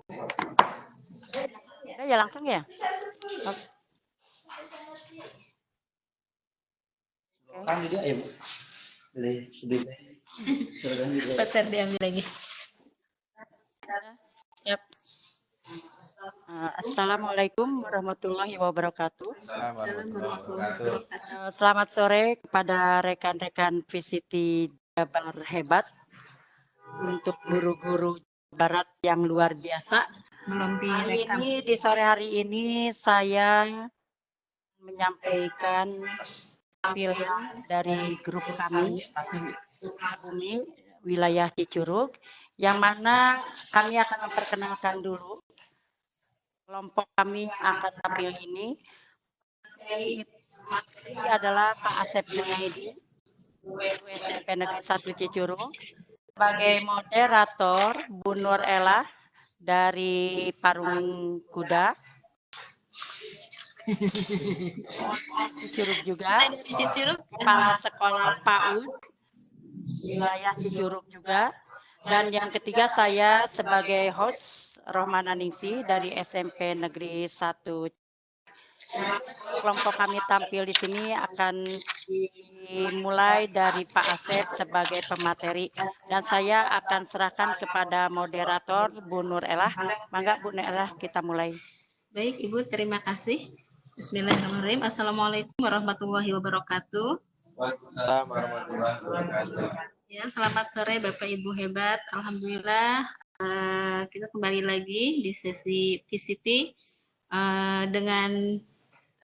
Udah ya langsung ya? Oke. Kan juga ya, Bu. Dari sebelumnya. Bentar diambil lagi. Yap. Assalamualaikum warahmatullahi wabarakatuh. Selamat sore kepada rekan-rekan VCT Jabar Hebat untuk guru-guru Barat yang luar biasa. Belum direkam. Di sore hari ini saya menyampaikan pilihan dari grup kami Sukabumi wilayah Cicurug, yang mana kami akan memperkenalkan dulu kelompok kami yang akan tampil ini. Materi adalah Pak Asep Junaidi, SMP Negeri 1 Cicurug. Sebagai moderator, Bu Nur Ella dari Parung Kuda. Cicurug juga. Kepala Sekolah PAUD wilayah Cicurug juga. Dan yang ketiga saya sebagai host Rohmana Ningsih dari SMP Negeri 1. Kelompok kami tampil di sini akan dimulai dari Pak Asep sebagai pemateri, dan saya akan serahkan kepada moderator Bu Nur Ella. Mangga Bu Nur Ella, kita mulai. Baik Ibu, terima kasih. Bismillahirrahmanirrahim. Assalamualaikum warahmatullahi wabarakatuh. Waalaikumsalam warahmatullahi wabarakatuh. Ya, selamat sore Bapak Ibu hebat. Alhamdulillah kita kembali lagi di sesi VCT dengan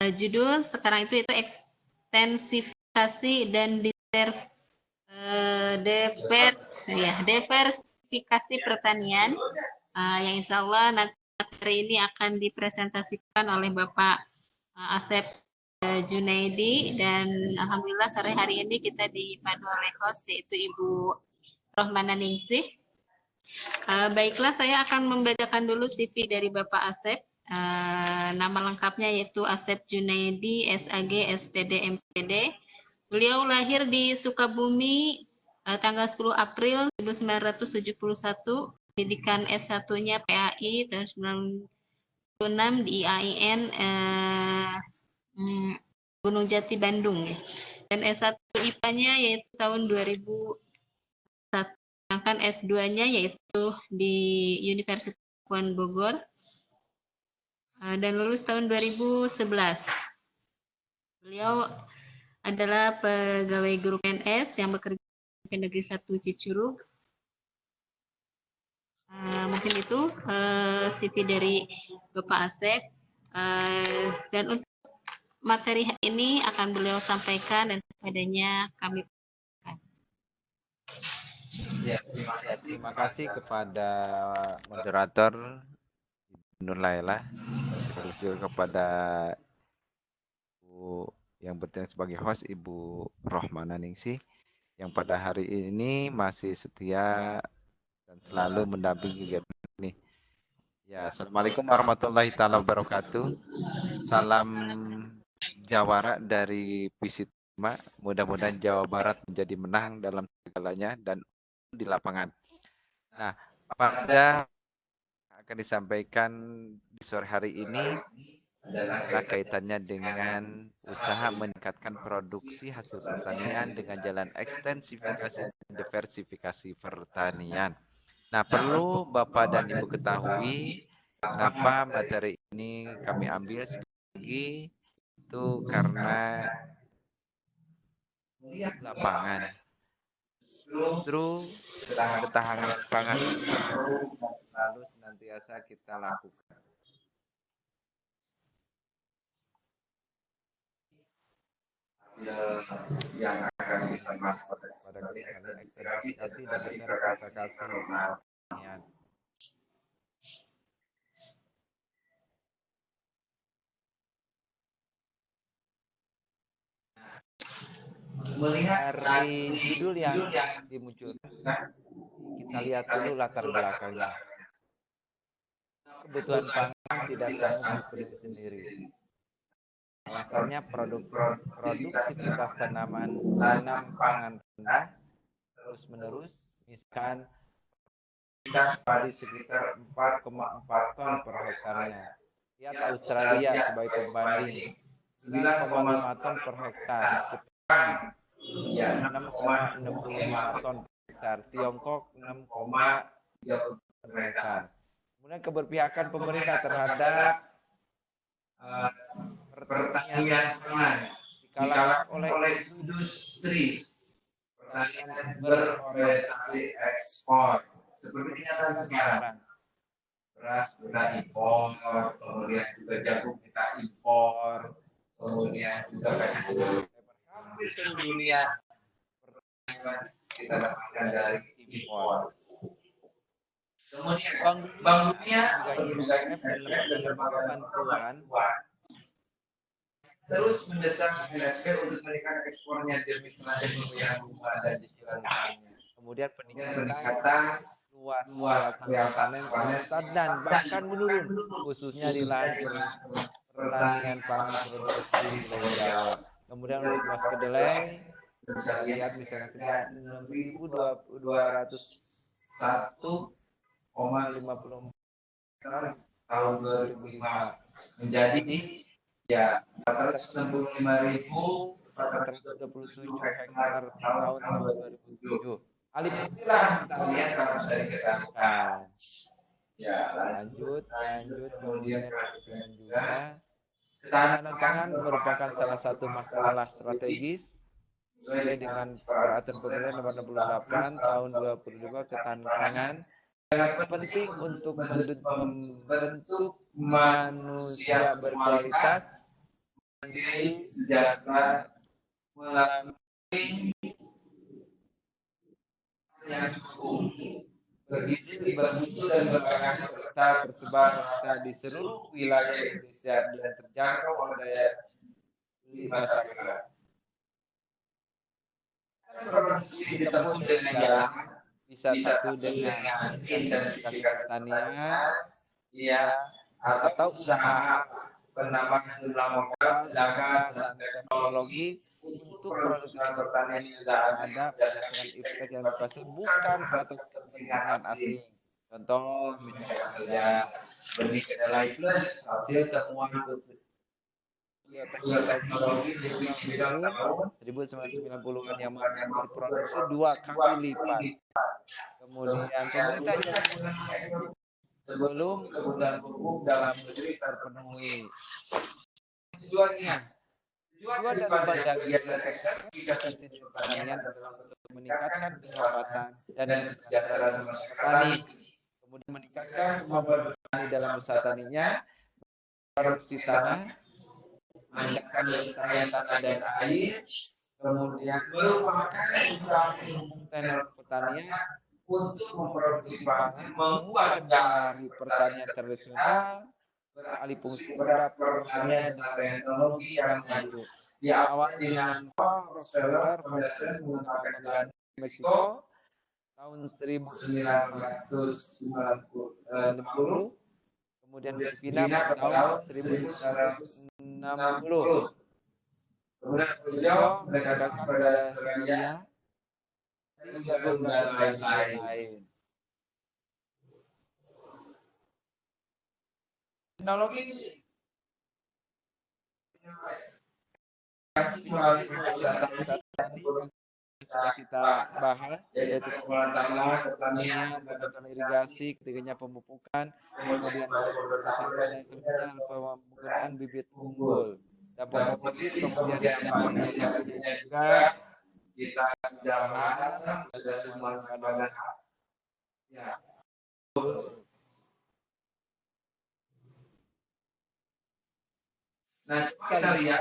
judul sekarang itu ekstensifikasi dan diversifikasi pertanian, yang insya Allah nanti materi ini akan dipresentasikan oleh Bapak Asep Junaidi, dan alhamdulillah sore hari ini kita dipandu oleh host yaitu Ibu Rohmana Ningsih. Baiklah, saya akan membacakan dulu CV dari Bapak Asep. Nama lengkapnya yaitu Asep Junaidi, SAG, SPD, MPD. Beliau lahir di Sukabumi tanggal 10 April 1971. Pendidikan S1-nya PAI tahun 96 di IAIN Gunung Jati, Bandung. Dan S1 IPA-nya yaitu tahun 2001. Sedangkan S2-nya yaitu di Universitas Pakuan Bogor. Dan lulus tahun 2011. Beliau adalah pegawai guru PNS yang bekerja di Negeri 1 Cicurug. Mungkin itu CV dari Bapak Asep. Dan untuk materi ini akan beliau sampaikan dan kepadanya kami. Ya, terima kasih kepada moderator Nur Laila, sekaligus juga kepada Ibu yang bertindak sebagai host Ibu Rohmana Ningsih yang pada hari ini masih setia dan selalu mendampingi kegiatan ini. Ya, Assalamualaikum warahmatullahi wabarakatuh. Salam jawara dari Visitma. Mudah-mudahan Jawa Barat menjadi menang dalam segalanya dan di lapangan. Nah, pada akan disampaikan di sore hari ini adalah kaitannya dengan usaha meningkatkan produksi hasil pertanian dengan jalan ekstensifikasi dan diversifikasi pertanian. Nah, perlu Bapak dan Ibu ketahui kenapa materi ini kami ambil sekali lagi, itu karena lapangan. Justru ketahanan pangan selalu senantiasa kita lakukan. Yang akan kita bahas pada kali ekstensifikasi dan diversifikasi pertanian. Dari judul yang dimunculkan, kita lihat dulu latar belakangnya. Kebutuhan pangan tidak kamu berdiri sendiri. Alasannya produktivitas tanam pangan rendah terus menerus, misalkan padi sekitar 4,4 ton per hektarnya. Lihat Australia sebagai pembanding 9,5 ton per hektar. Jepang ya 6,65 ton per hektar. Tiongkok 6,30 ton per hektar. Kemudian keberpihakan pemerintah terhadap pertanian pangan dikalahkan oleh industri pertanian berorientasi ekspor. Seperti kenyataan sekarang, beras kita impor, kemudian juga jagung kita impor, kemudian juga kacang hampir seluruh dunia pertanian kita dapatkan dari impor. Kemudian Bank Dunia juga IMF dan lembaga bantuan terus mendesak LSP untuk meningkatkan ekspornya demi kelanjutan pembayaran bunga dan cicilan utangnya. Kemudian peningkatan luas areal panen dan bahkan menurun khususnya di lahan pertanian pangan produksi Pulau Jawa. Kemudian untuk beras kedelai bisa lihat misalnya saja 6.251,54 tahun 2005 menjadi ya 465.437 hektar tahun 2007. Alih fungsilah kita lihat kalau bisa diketahui. Ya, lanjut, kemudian perhatikan juga ketahanan pangan merupakan salah satu masalah strategis sesuai dengan peraturan pemerintah nomor 68 tahun 2022. Ketahanan pangan sangat penting untuk membentuk manusia berkualitas, mandiri, sejahtera, melalui yang cukup, bergizi, bermutu dan beragam serta tersebar merata di seluruh wilayah Indonesia dan terjangkau oleh daya beli masyarakat. Produksi ditempuh dengan jalan bisa satu dengan intensifikasi pertanian, ya, atau usaha penambahan jumlah modal, tenaga dan teknologi untuk produksi pertanian yang sudah ada berdasarkan iptek yang dipasang bukan atas kepentingan asing. Contoh misalnya saja benih kedelai plus hasil temuan teknologi di tahun 1990-an yang mampu diproduksi 2 kali lipat. Kemudian pemerintah juga sebelum kebutuhan pupuk dalam negeri terpenuhi. Tujuan daripada kegiatan ekstensifikasi pertanian adalah untuk meningkatkan pendapatan dan kesejahteraan masyarakat petani, kemudian meningkatkan kemampuan petani dalam usaha taninya, produksi tanah, meningkatkan kelestarian tanah dan air, kemudian merupakan usaha tenor pertanian untuk memproduksi pangan, mengubah dari pertanian tradisional beralih fungsi pada pertanian dengan teknologi yang maju. Diawali dengan Paul Rockefeller Foundation menggunakan dana Meksiko tahun 1950, kemudian Filipina tahun 1960. Kemudian Rusia mengadakan pada Australia dan lain-lain. Teknologi melalui sudah kita bahas, yaitu pengolahan tanah, pertanian, bantuan irigasi, ketiganya pemupukan, kemudian penggunaan bibit unggul, dan komposit, kemudian juga kita sudah bahas, sudah semua pada ya. Nah, coba kita lihat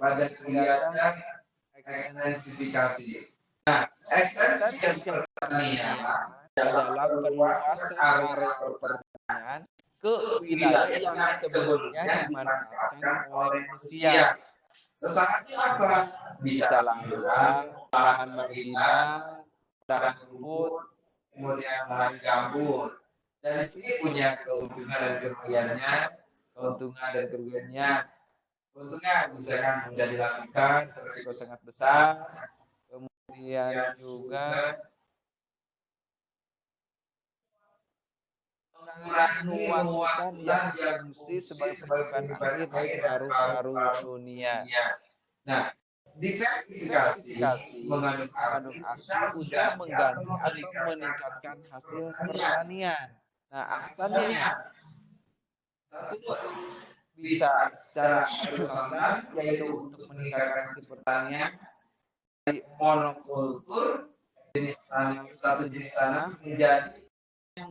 pada kegiatan ekstensifikasi. Nah, ekstensifikasi pertanian adalah perluasan area pertanian ke wilayah yang sebelumnya dimanfaatkan oleh manusia. Sesarnya apa? Bisa lahan marginal, lahan rumput, kemudian lahan gambut. Dan ini punya keuntungan dan kerugiannya. Untungnya misalkan mudah dilakukan, risiko sangat besar, kemudian juga mengurangi lautan yang berfungsi sebagai permukaan air di paru-paru dunia. Nah, diversifikasi mengandung arti usaha mengganti atau meningkatkan hasil pertanian. Nah, alasannya satu bisa secara horizontal yaitu untuk meningkatkan hasil pertanian dari monokultur satu jenis tanam menjadi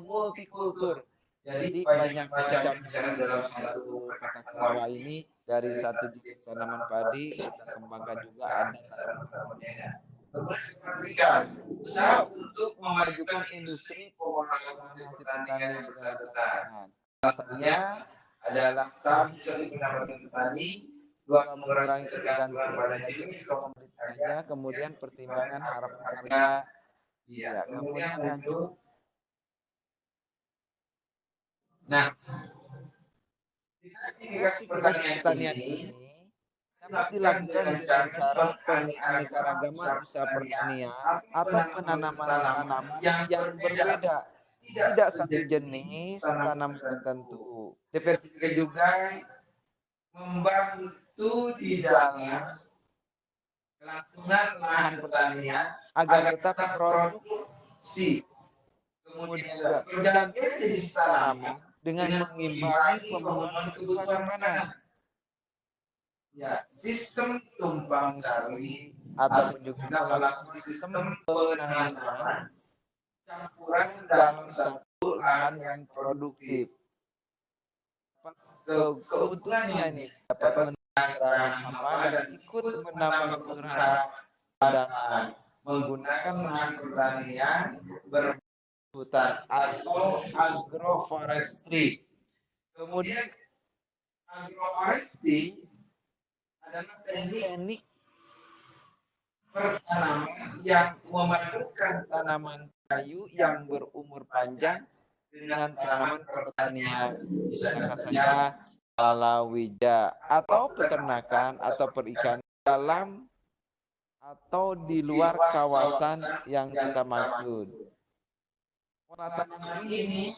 multikultur. Jadi banyak macam misalnya dalam satu kata sawah ini dari satu jenis tanaman padi kita kembangkan juga ada tanaman lainnya. Kemudian usaha untuk memajukan industri pengolahan hasil petani dengan bertahan. Alasannya adalah stabilisasi pendapatan petani, dua mengurangi ketergantungan pada jenis komoditasnya, kemudian pertimbangan harapan harga, ya, kemudian lanjut. Nah, diversifikasi pertanian ini dapat dilakukan dengan cara penganeka-ragaman usaha pertanian atau penanaman tanaman yang berbeda, tidak satu jenis tanaman tertentu. Diversifikasi juga membantu di dalam kelangsungan lahan pertanian agar tetap produksi. Kemudian juga pergantian jenis tanaman dengan mengimbangi pemenuhan kebutuhan pangan. Ya, sistem tumpang sari ataupun juga melakukan sistem penanaman campuran dalam satu lahan yang produktif. Keuntungannya ini dapat menangani hama dan ikut menambah pengerahan dalam menggunakan lahan pertanian hutan atau agroforestry. Kemudian agroforestry adalah teknik pertanaman yang memadukan tanaman kayu yang berumur panjang dengan tanaman pertanian, misalnya saja palawija atau peternakan atau perikan dalam atau di luar kawasan yang kita maksud. Tanaman ini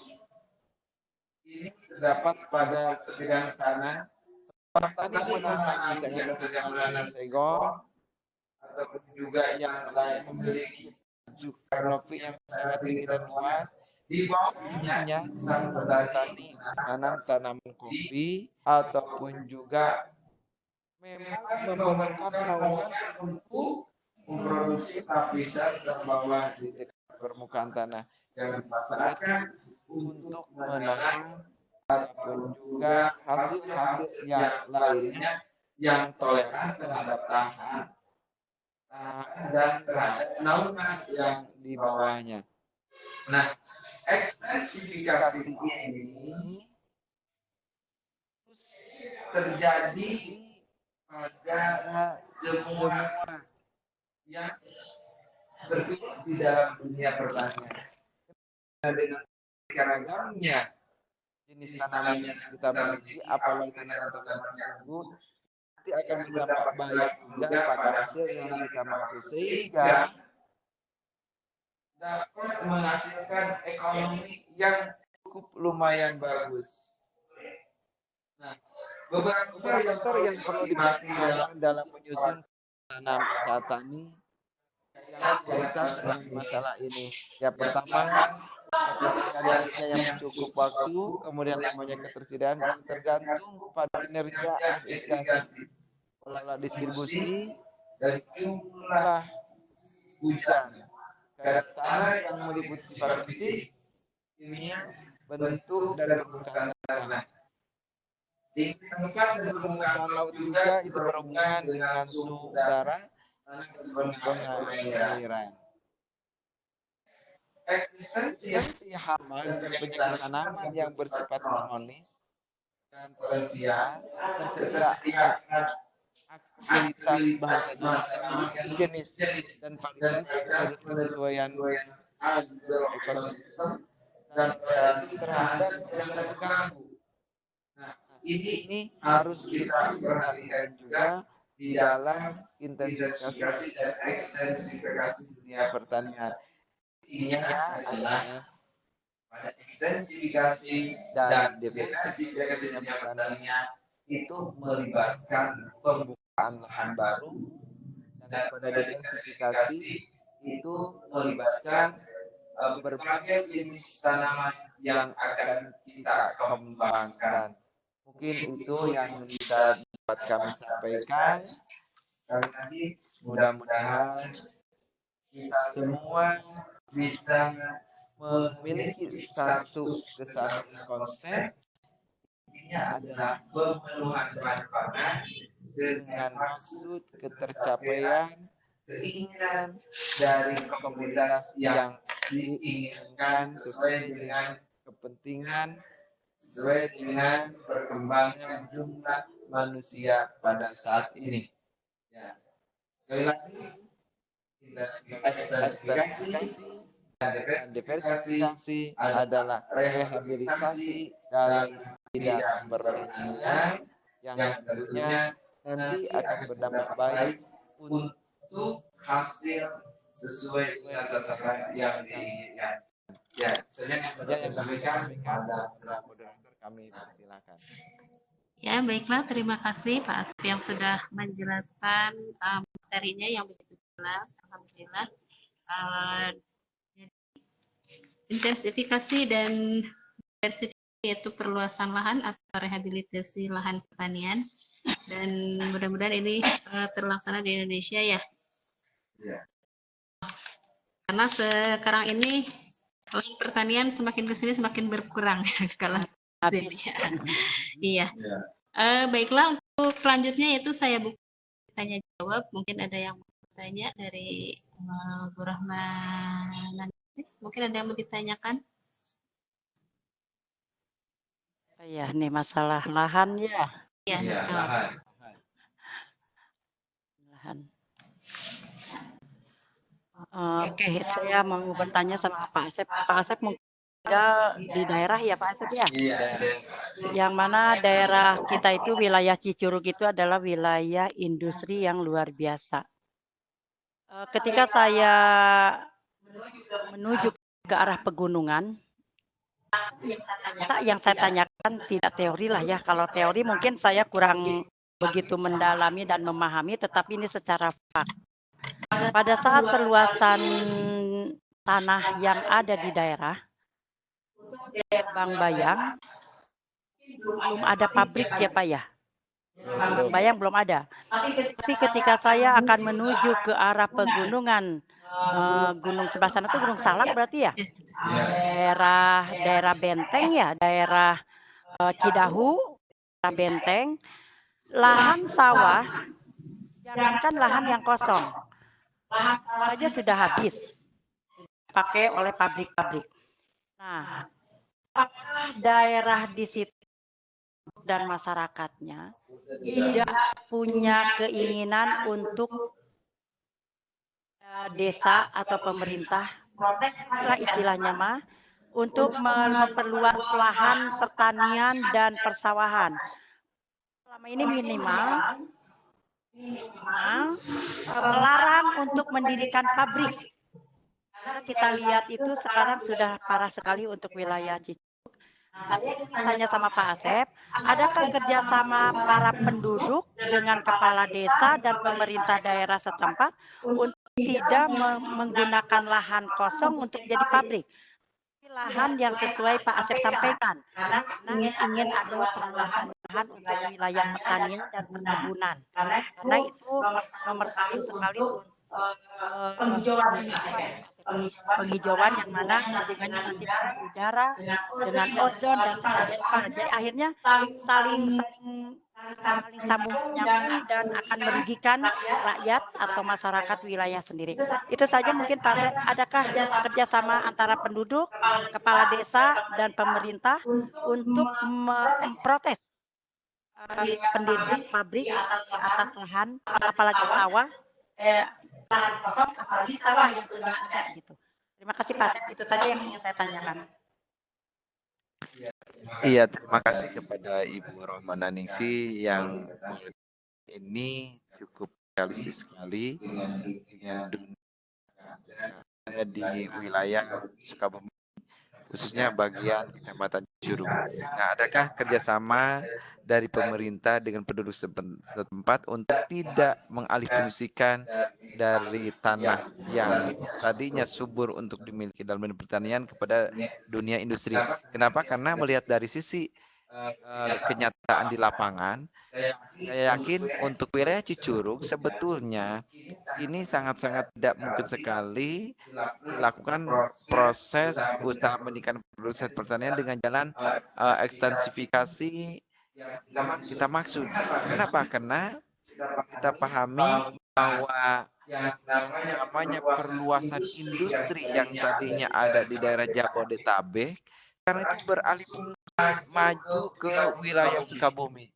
terdapat pada sebidang tanah. Petani menanam misalnya segor ataupun juga yang lain memiliki kanopi yang sangat tinggi dan luas. Di bawahnya sang petani menanam tanaman kopi ataupun juga memang memerlukan naungan untuk memproduksi lapisan terbawah di dekat permukaan tanah yang dimanfaatkan untuk menanam ataupun juga hasil-hasil yang lainnya yang toleran terhadap tahan dan terhadap naungan yang di bawahnya. Nah, ekstensifikasi ini terjadi pada semua yang bergerak di dalam dunia pertanian. Dengan keragamnya jenis tanaman yang kita miliki, apalagi tanaman-tanaman unggul, nanti akan berdampak baik juga pada hasil yang kita maksud, sehingga dapat menghasilkan ekonomi yang cukup lumayan bagus. Nah, beberapa faktor yang perlu dipertimbangkan dalam menyusun tanam usaha tani yang berkaitan dengan masalah ini. Ya, pertama, ketersediaannya yang cukup waktu, kemudian namanya ketersediaan yang tergantung pada kinerja irigasi, pola distribusi, dan jumlah hujan. Kadar tanah yang meliputi sifat fisik, kimia, bentuk, dan permukaan tanah. Tinggi tempat dan permukaan laut juga itu berhubungan dengan suhu udara dan pengairan. Eksistensi hama dan penyakit tanaman yang bersifat kronis dan potensial tersediaan aksesibilitas bahan jenis dan varietas menurut kesesuaian agroekosistem dan terhadap yang terganggu. Nah, ini harus kita perhatikan juga di dalam intensifikasi dan ekstensifikasi dunia pertanian. Intinya adalah pada ekstensifikasi dan diversifikasi pertanian itu melibatkan pembukaan lahan baru, dan pada diversifikasi itu melibatkan berbagai jenis tanaman yang akan kita kembangkan. Mungkin itu yang bisa dapat kami sampaikan. Sekali lagi, mudah-mudahan kita semua bisa memiliki satu kesatuan konsep. Ini adalah pemenuhan kemanfaatan dengan maksud ketercapaian keinginan dari komunitas yang diinginkan sesuai dengan kepentingan, sesuai dengan perkembangan jumlah manusia pada saat ini. Ya. Sekali lagi, ekstensifikasi dan diversifikasi adalah rehabilitasi dalam bidang pertanian yang tentunya nanti akan berdampak baik untuk hasil sesuai dengan sasaran yang diinginkan. Ya, saja yang demikian pada moderator kami persilakan. Ya, baiklah. Terima kasih Pak Asep yang sudah menjelaskan materinya yang begitu jelas. Alhamdulillah. Jadi, intensifikasi dan diversifikasi yaitu perluasan lahan atau rehabilitasi lahan pertanian. Dan mudah-mudahan ini terlaksana di Indonesia ya. Ya. Karena sekarang ini lahan pertanian semakin kesini semakin berkurang kalau Habis. iya. Baiklah, untuk selanjutnya yaitu saya buka tanya jawab. Mungkin ada yang mau bertanya dari Bu Rahman. Mungkin ada yang mau ditanyakan? Ya, nih masalah lahan ya. Iya, betul. Lahan. Oke, saya mau bertanya sama Pak Asep. Pak Asep mungkin tinggal di daerah ya Pak Asep ya? Iya. Yang mana daerah kita itu wilayah Cicurug itu adalah wilayah industri yang luar biasa. Ketika saya menuju ke arah pegunungan, yang saya tanyakan tidak teori lah ya. Kalau teori mungkin saya kurang begitu mendalami dan memahami, tetapi ini secara fakta. Pada saat perluasan tanah yang ada di daerah Bang Bayang, belum ada pabrik ya Pak ya? Bang Bayang belum ada. Tapi ketika saya akan menuju ke arah pegunungan, gunung sebelah sana itu Gunung Salak berarti ya? Daerah Benteng ya, daerah Cidahu, daerah Benteng, lahan sawah, jangankan lahan yang kosong, lahan saja sudah habis dipakai oleh pabrik-pabrik. Nah, apakah daerah di situ dan masyarakatnya tidak punya keinginan untuk desa atau pemerintah, istilahnya mah, untuk memperluas lahan pertanian dan persawahan. Selama ini minimal melarang untuk mendirikan pabrik. Karena kita lihat itu sekarang sudah parah sekali untuk wilayah Cicurug. Saya tanya sama Pak Asep, adakah kerjasama para penduduk dengan kepala desa dan pemerintah daerah setempat untuk tidak menggunakan lahan kosong untuk jadi pabrik? Lahan yang sesuai Pak Asep sampaikan, karena ingin ada perluasan lahan untuk wilayah pertanian dan perkebunan. Karena itu nomor satu sekali untuk penghijauan yang mana hubungannya nanti dengan udara, dengan ozon dan apa. Jadi akhirnya saling sambung menyambung dan akan merugikan rakyat atau masyarakat wilayah sendiri. Itu saja mungkin Pak Asep, adakah kerjasama antara penduduk, kepala desa dan pemerintah untuk memprotes pendirian pabrik atas lahan, apalagi sawah, lahan kosong, apalagi sawah yang sudah ada gitu. Terima kasih Pak Asep, itu saja yang ingin saya tanyakan. Iya, terima kasih kepada Ibu Rohmana Ningsih yang ini cukup realistis sekali dengan dunia di wilayah Sukabumi khususnya bagian Kecamatan Curug. Nah, adakah kerjasama dari pemerintah dengan penduduk setempat untuk tidak mengalihfungsikan dari tanah yang tadinya subur untuk dimiliki dalam dunia pertanian kepada dunia industri? Kenapa? Karena melihat dari sisi kenyataan di lapangan, saya yakin untuk wilayah Cicurug sebetulnya ini sangat-sangat tidak mungkin sekali dilakukan proses usaha meningkatkan produksi pertanian dengan jalan ekstensifikasi yang kita maksud. Kenapa? Karena kita pahami bahwa yang namanya perluasan industri yang tadinya ada di daerah Jabodetabek, karena itu beralih maju ke wilayah Sukabumi.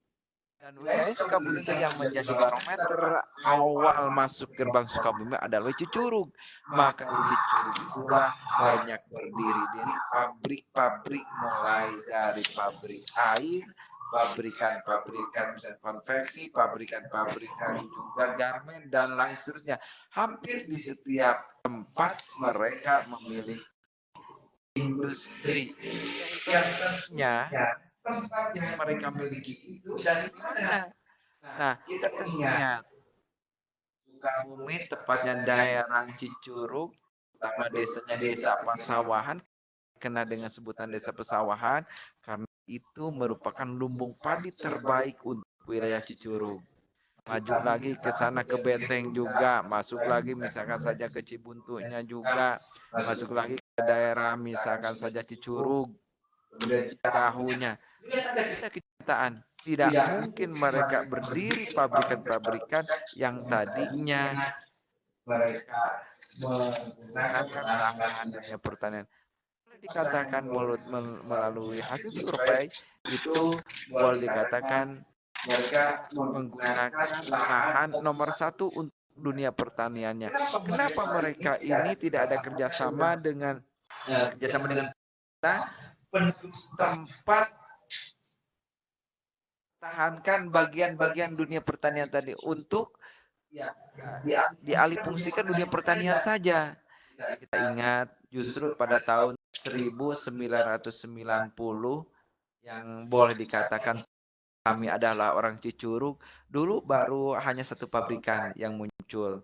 Dan wilayah Sukabumi itu yang menjadi barometer awal masuk gerbang Sukabumi adalah Cicurug. Maka di Cicurug itulah banyak berdiri dari pabrik-pabrik, mulai dari pabrik air, pabrikan-pabrikan konveksi, pabrikan-pabrikan juga garmen dan lain seterusnya. Hampir di setiap tempat mereka memiliki industri. Yang tentunya tempat yang mereka miliki itu dari mana? Nah, kita ingat Sukabumi, tepatnya daerah Cicurug, pertama desanya desa Pasawahan, kena dengan sebutan desa Pesawahan, karena itu merupakan lumbung padi terbaik untuk wilayah Cicurug. Maju lagi ke sana ke Beteng juga, masuk lagi misalkan saja ke Cibuntunya juga, masuk lagi ke daerah misalkan saja Cicurug, tahunya. Kita kenyataan tidak mungkin mereka berdiri pabrikan-pabrikan yang tadinya mereka menggunakan lahan dunia pertanian. Boleh dikatakan melalui hasil survei itu boleh dikatakan mereka menggunakan lahan nomor satu untuk dunia pertaniannya. Kenapa mereka ini tidak ada kerjasama dengan kita penduduk setempat tahankan bagian-bagian dunia pertanian tadi untuk dialihfungsikan dunia pertanian saja. Kita ingat justru pada tahun 1990 yang boleh dikatakan kami adalah orang Cicurug, dulu baru hanya satu pabrikan yang muncul.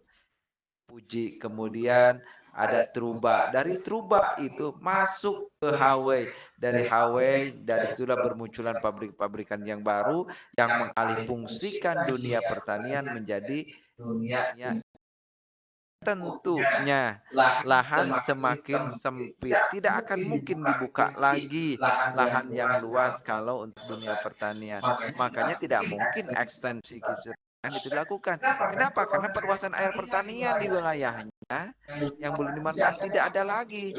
Puji, kemudian ada Truba. Dari Truba itu masuk ke Hawei. Dari Hawei, dari situlah bermunculan pabrik-pabrikan yang baru yang mengalihfungsikan dunia pertanian menjadi dunia. Tentunya lahan semakin sempit, tidak akan mungkin dibuka lagi lahan yang luas kalau untuk dunia pertanian. Makanya tidak mungkin ekstensi itu dilakukan. Kenapa? Karena perluasan air pertanian di wilayahnya yang belum dimanfaatkan tidak ada lagi.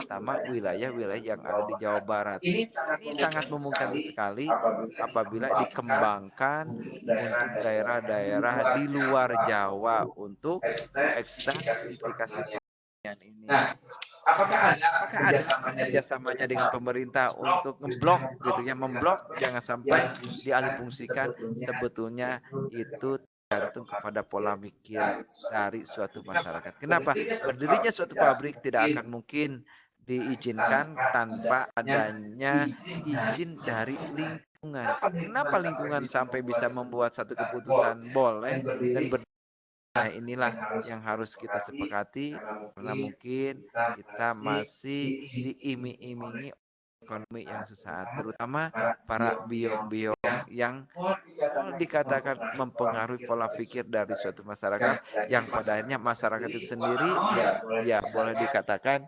Pertama, wilayah-wilayah yang ada di Jawa Barat. Ini sangat memungkinkan sekali apabila dikembangkan untuk daerah-daerah di luar Jawa untuk ekstensifikasi pertanian ini. Apakah ada kerjasamanya dengan pemerintah untuk ngeblok gitu ya, memblok jangan sampai dialihfungsikan? Sebetulnya itu tergantung kepada pola pikir dari suatu masyarakat. Kenapa? Berdirinya suatu pabrik tidak akan mungkin diizinkan tanpa adanya izin dari lingkungan. Kenapa lingkungan sampai bisa membuat satu keputusan boleh dan nah, inilah yang harus kita sepakati karena mungkin kita masih diiming-imingi ekonomi yang sesaat, terutama para biong-biong yang dikatakan mempengaruhi pola pikir dari suatu masyarakat yang pada akhirnya masyarakat itu sendiri ya boleh dikatakan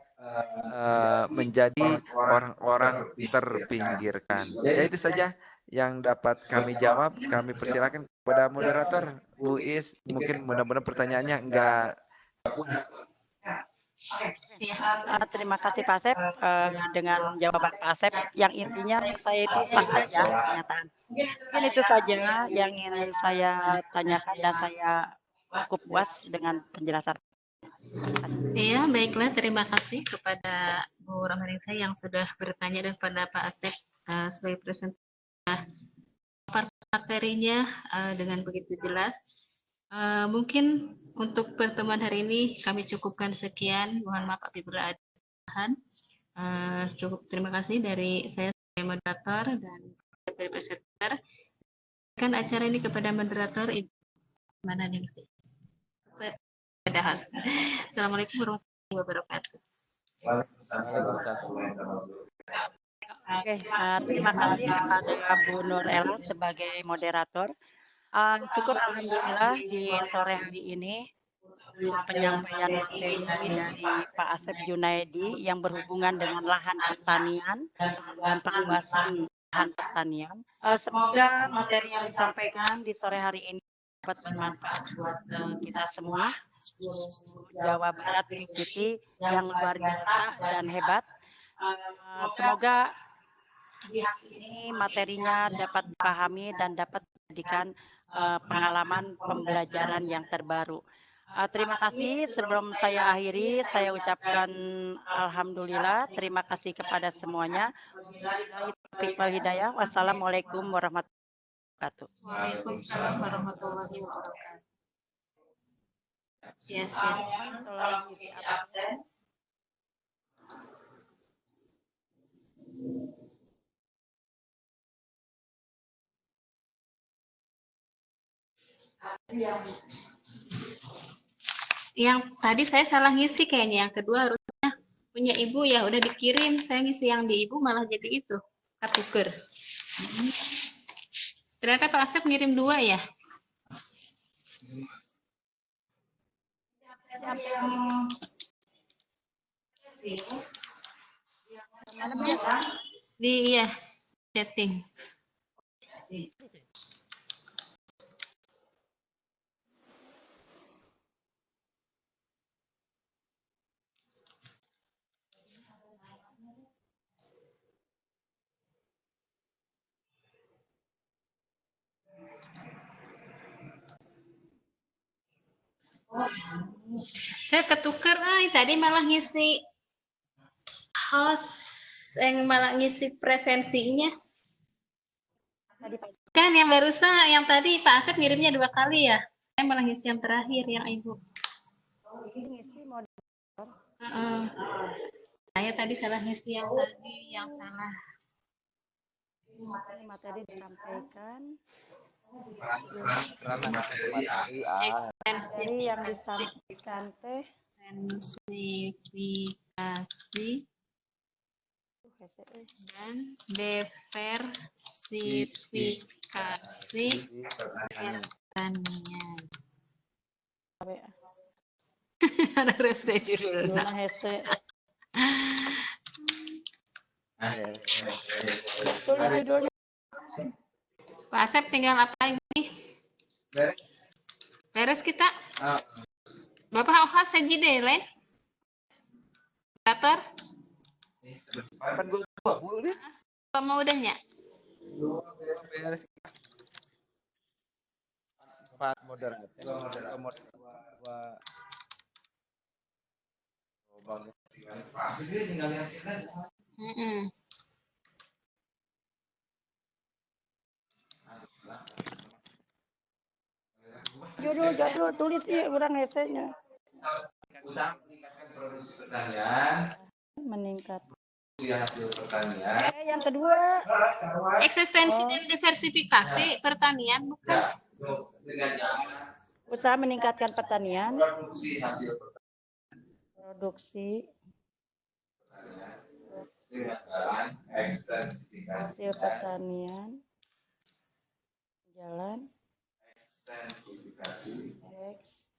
menjadi orang-orang terpinggirkan. Ya itu saja yang dapat kami jawab. Kami persilakan kepada moderator Bu Is. Mungkin mudah-mudahan pertanyaannya enggak. Terima kasih Pak Asep dengan jawaban Pak Asep yang intinya saya itu fakta ya kenyataan. Mungkin itu saja yang ingin saya tanyakan dan saya cukup puas dengan penjelasan. Iya, baiklah. Terima kasih kepada Bu Rahmaningsih yang sudah bertanya dan pada Pak Asep sebagai presenter materinya dengan begitu jelas. Mungkin untuk pertemuan hari ini kami cukupkan sekian. Mohon maaf apabila ada kesalahan. Cukup terima kasih dari saya sebagai moderator dan dari presenter. Kan acara ini kepada moderator Ibu Mana Ningsih. Assalamualaikum warahmatullahi wabarakatuh. Oke, terima kasih kepada Bu Nur Ella sebagai moderator. Syukur alhamdulillah di sore hari ini penyampaian materi dari Pak Asep Junaidi yang berhubungan dengan lahan pertanian dan penguasaan lahan pertanian. Semoga materi yang disampaikan di sore hari ini dapat bermanfaat buat kita semua. Jawa Barat VCT yang luar biasa dan hebat. Semoga ini materinya dapat dipahami dan dapat dijadikan pengalaman pembelajaran yang terbaru. Terima kasih. Sebelum saya akhiri, saya ucapkan alhamdulillah. Terima kasih kepada semuanya. Wassalamualaikum warahmatullahi wabarakatuh. Waalaikumsalam warahmatullahi wabarakatuh. Yes, yes. Tolong isi absen. Yang tadi saya salah ngisi kayaknya. Yang kedua harusnya punya ibu ya udah dikirim. Saya ngisi yang di ibu malah jadi itu ketuker. Ternyata Pak Asep ngirim 2 ya. Di iya setting. Saya ketuker, tadi malah ngisi host yang malah ngisi presensinya. Kan yang barusan, yang tadi Pak Asep ngirimnya 2 kali ya. Saya malah ngisi yang terakhir yang Ibu. Saya tadi salah ngisi yang tadi, yang salah. Materi disampaikan. Ekstensifikasi Yang disampaikan teh dan diversifikasi pertanian. Ada rese judulnya. Pak Asep tinggal apa lagi? Beres kita? Bapak host saja deh, lain? Moderator? Apa mau udahnya? 4 moderator. Judul tulis ya orang esenya. Usaha meningkatkan produksi pertanian, Meningkat. hasil pertanian. Yang kedua, Eksistensi dan diversifikasi pertanian bukan? Dengan jalan usaha meningkatkan pertanian, produksi hasil produksi dengan jalan ekstensifikasi hasil pertanian, jalan ekstensifikasi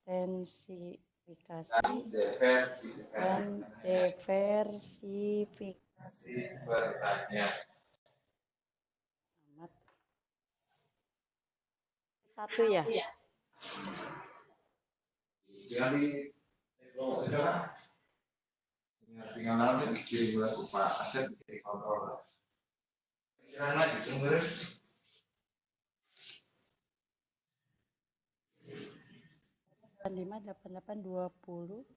ekstensifikasi dan diversifikasi pertanian. Satu ya? Jadi tinggal nanti dikirim ke Pak Asep di kontrol. Kira lagi sumber 58820.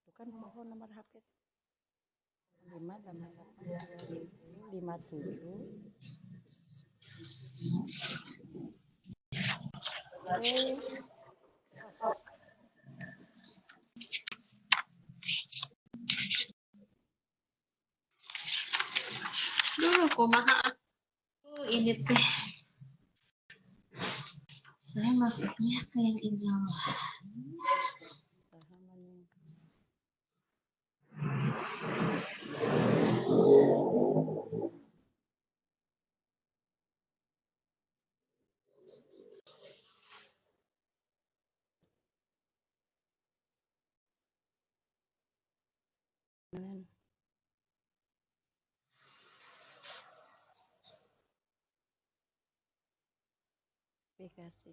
Bukan mohon nomor HP. 5882057. kumaha tuh ini teh. Saya masuknya ke yang ini. Aplikasi.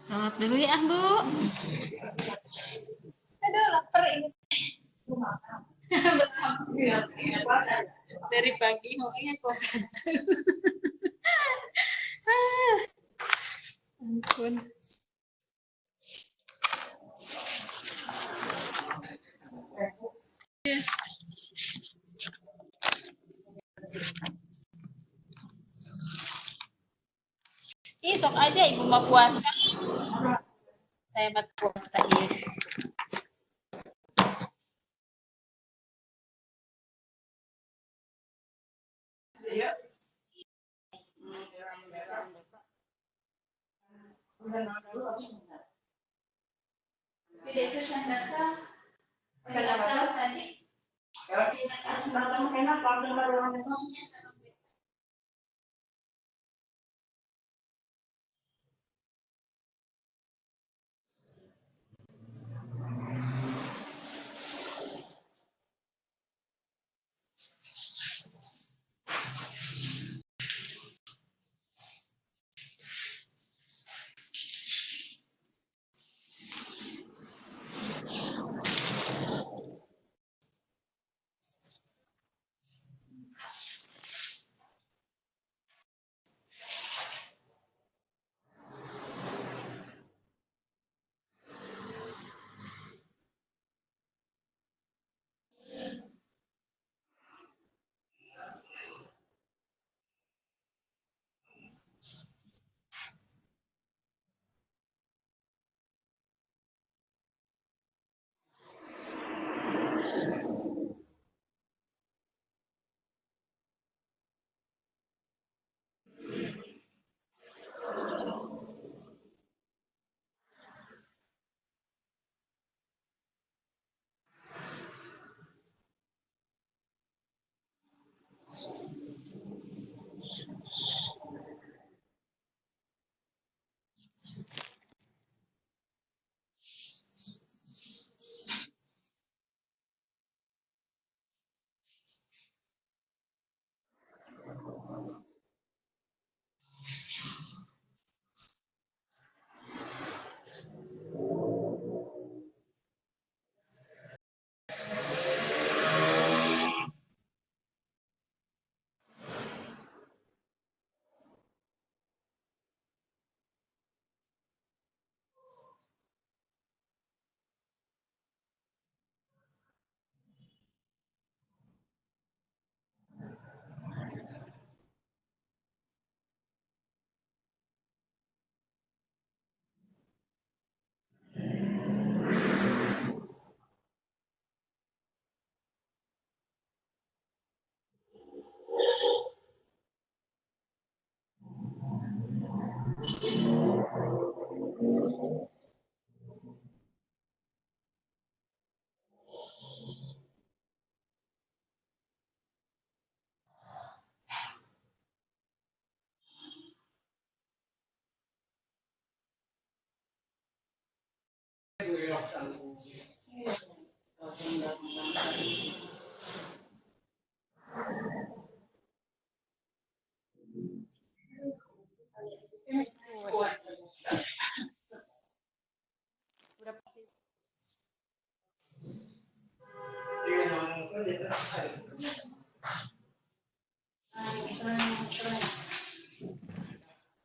Salat dulu ya, Bu. Aduh, lapar ini. Dari pagi pokoknya puasa. Ampun. Ih, sok aja Ibu mau puasa. Saya mah puasa ya. Tadi.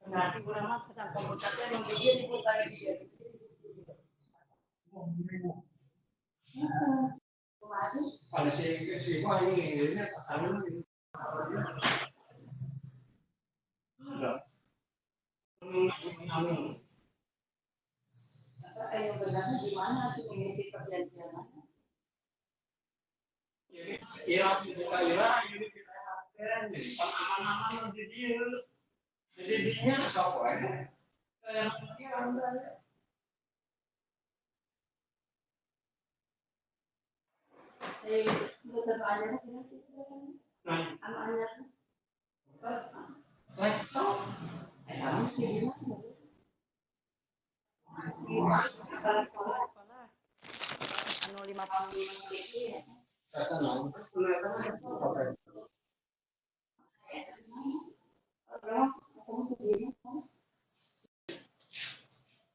Berarti kurang mah pesan komputernya yang begini putar dia. Ada si Wah ini pasangan ini. Ada. Yang benar di mana tuh mengisi perjanjian? Iya, kita ini kita akan aman-aman di dia. Jadi dia siapa ya? Kayak dia anda. Betul aja Nah, anak-anak. laptop. Kamu sih sekolah. Anu 55 cm ya.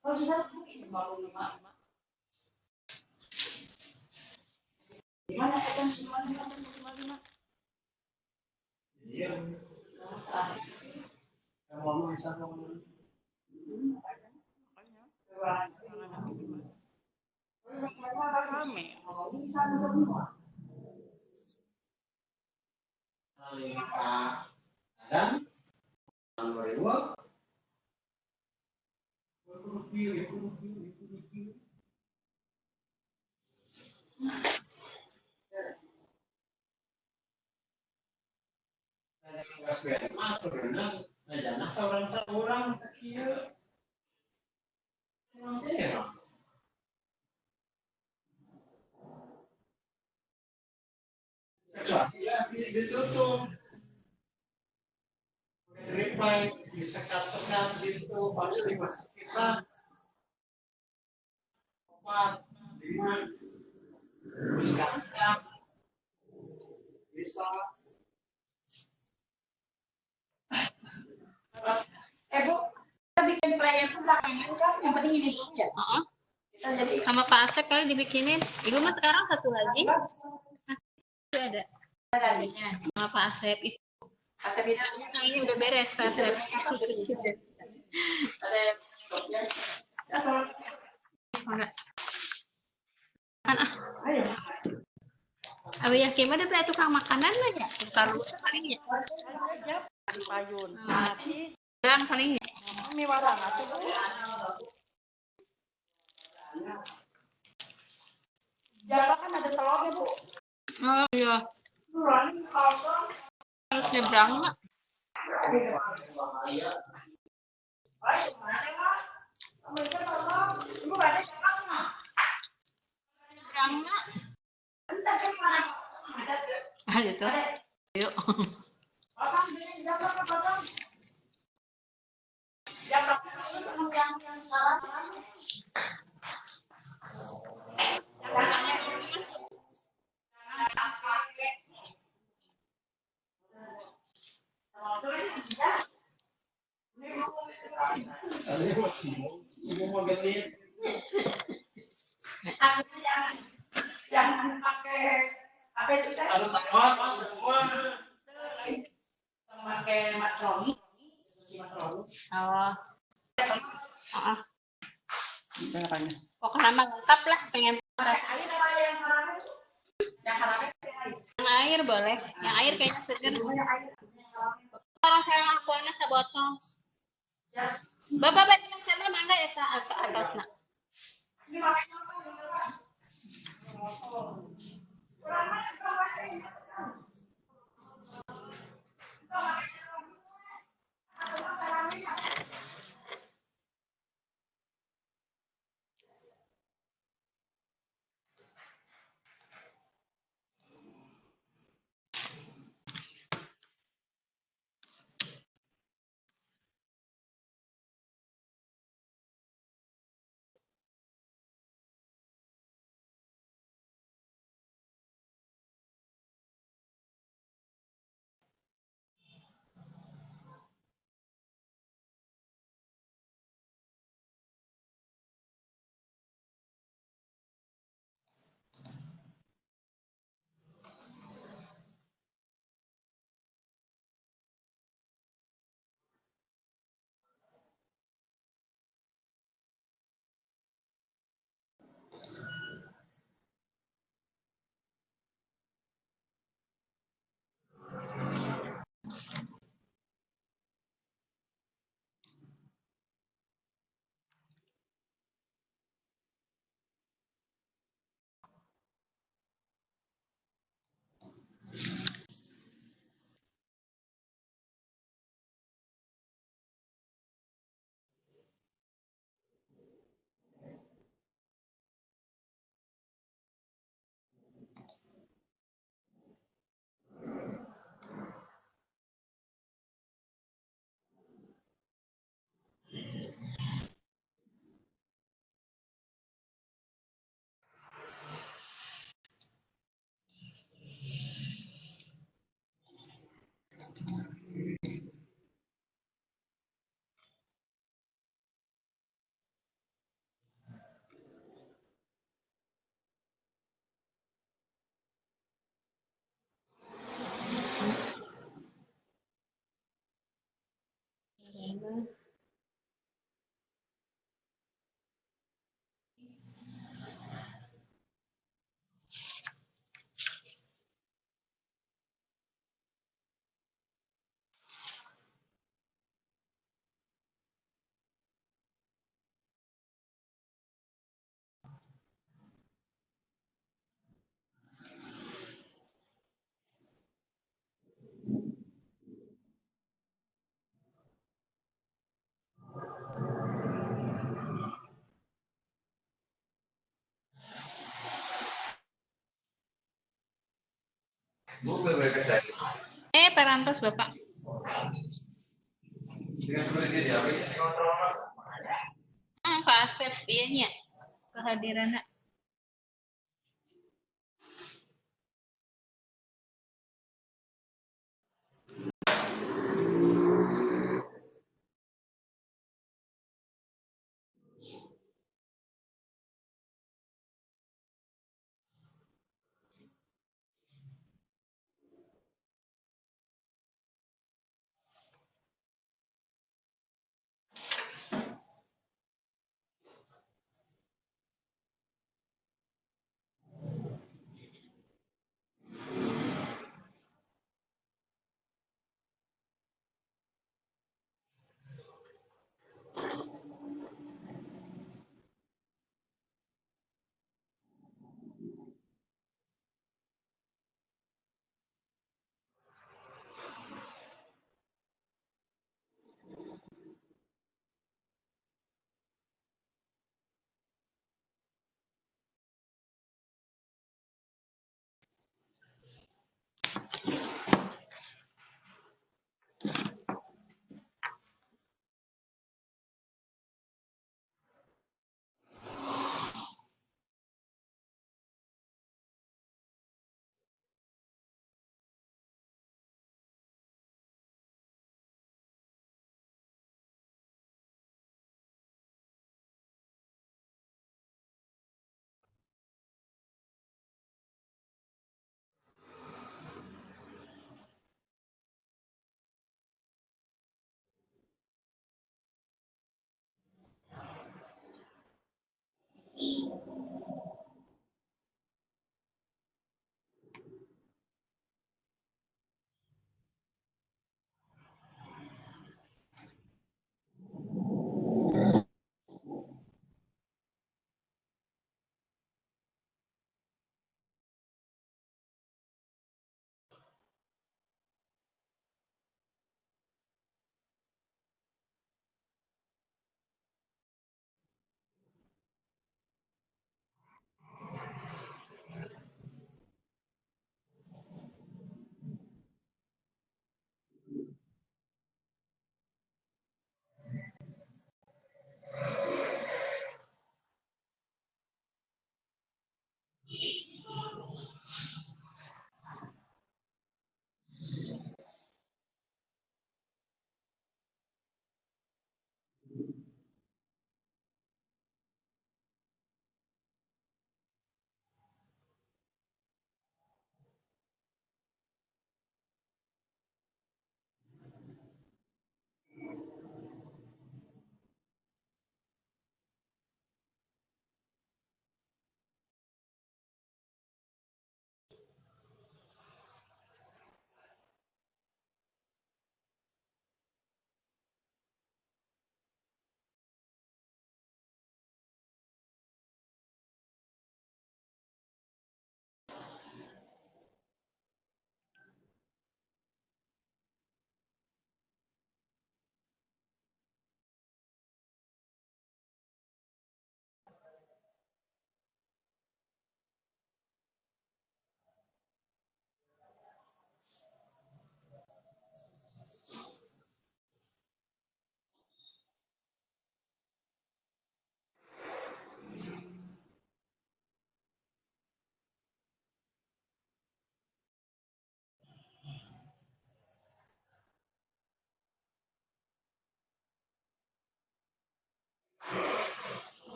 Oh, bisa 55. Gimana kan 55? Iya. Kalau mau bisa ngomong. Rame. Dan dua seorang kecil. Kecuali ditutup. Reply disekat-sekat gitu, paling 5 kita 4, 5 disekat-sekat bisa. Bu, kita bikin player itu belakangan kan, yang penting ini dulu ya. Kita jadi Sama Pak Asep kali dibikinin. Ibu mah sekarang satu lagi. Itu ada. Adanya sama Pak Asep itu. Asep ini Nah, ini udah beres Pak Asep. ada stopnya. Ya, sama. Enggak. Ayo. Abi yakin mah ada tukang makanan lah ya. Taruh paling ya. Aja payun. Nasi Dan paling ya. mie warang atuh. Java kan ada telurnya, Bu. Oh iya. Harus nyebrang mak. Nyebrang mak. Ah gitu. Yuk. Jangan pakai apa itu kan? Pakai makroni. Oh. Pokoknya mah lengkap lah pengen rasa. Yang air boleh. Yang air kayaknya seger. Orang saya lakukannya sebotol. Bapak bagi saya mangga ya ke atas nak. Perantos Bapak. Pak Asep, iya nya kehadirannya.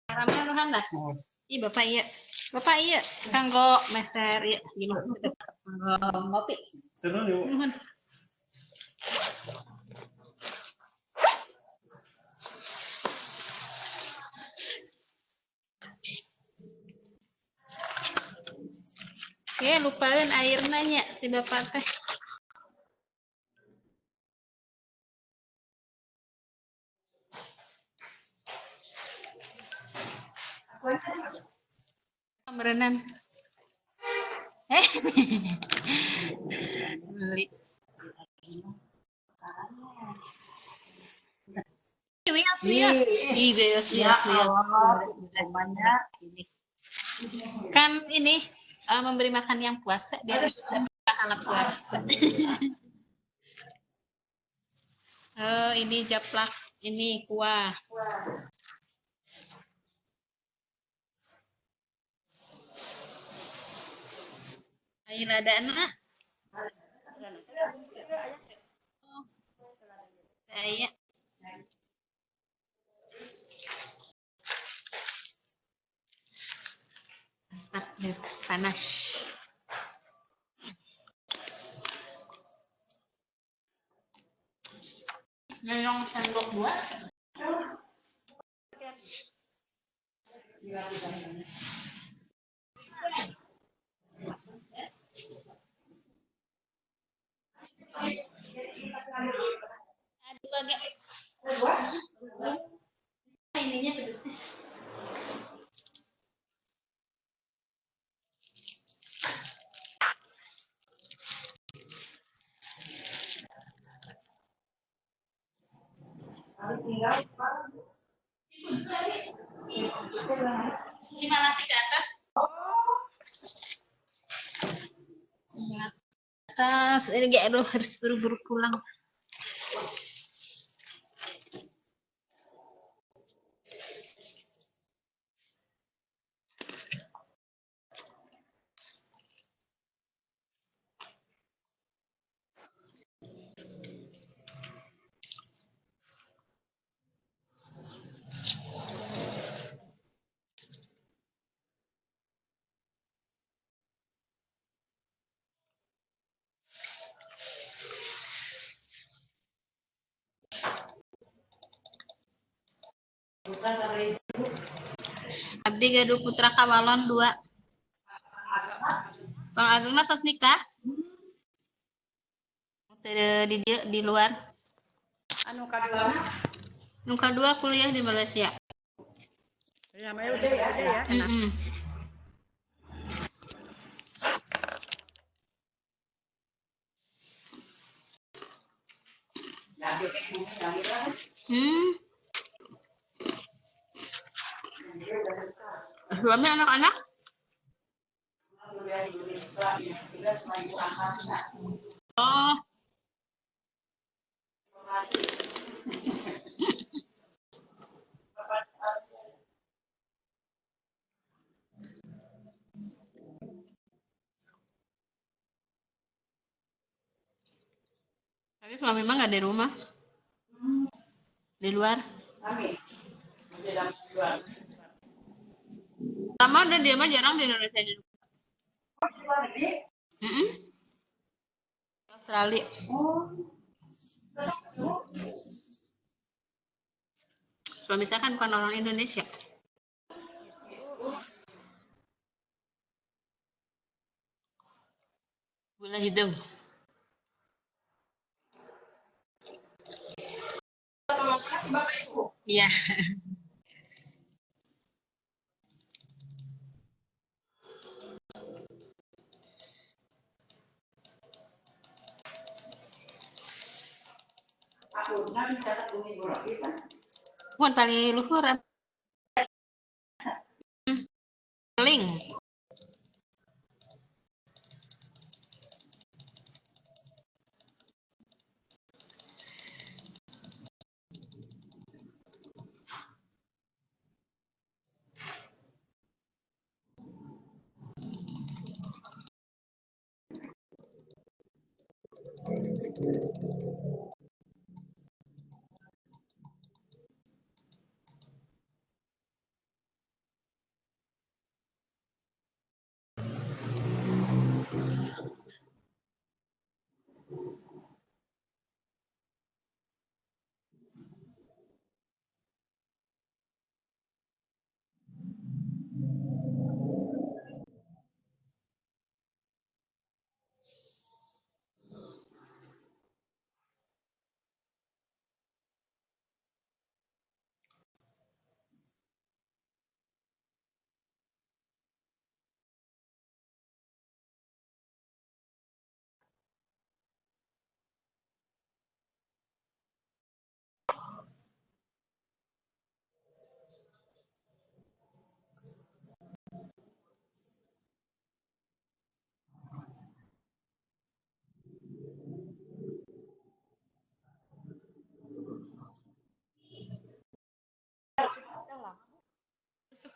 Ramai ruhan dah. Iya Bapak iya. Bapak iya kanggo meser iya gimana? Kanggo ngopi. Terus yuk. Nuhun. Oke, lupain air nanya si Bapak teh. Berenang. Beli. Wias, wias. Ih, wias, wias, wias. Namanya Kan ini memberi makan yang puasa, dia harus dapat pahala puasa. Oh, ini japlak, ini kuah. Air ada anak. Oh, saya. Panas. Yang sendok dua. Aduh, agak. Ininya pedesnya. Cuma nasi ke atas. Atas ini gak harus buru-buru pulang. Abdi gaduh putra kawalon 2. Bang Ageng mah tos nikah. Di luar. Anu kadua. Nu kedua kuliah di Malaysia. Namanya udah ya. Suami anak-anak? Oh. Tapi suami memang nggak di rumah. Di luar. Sama dan dia mah jarang di Indonesia di rumah. Australia. Suami saya kan bukan orang Indonesia. Gula hidung. Iya. Bukan tali luhur. Link.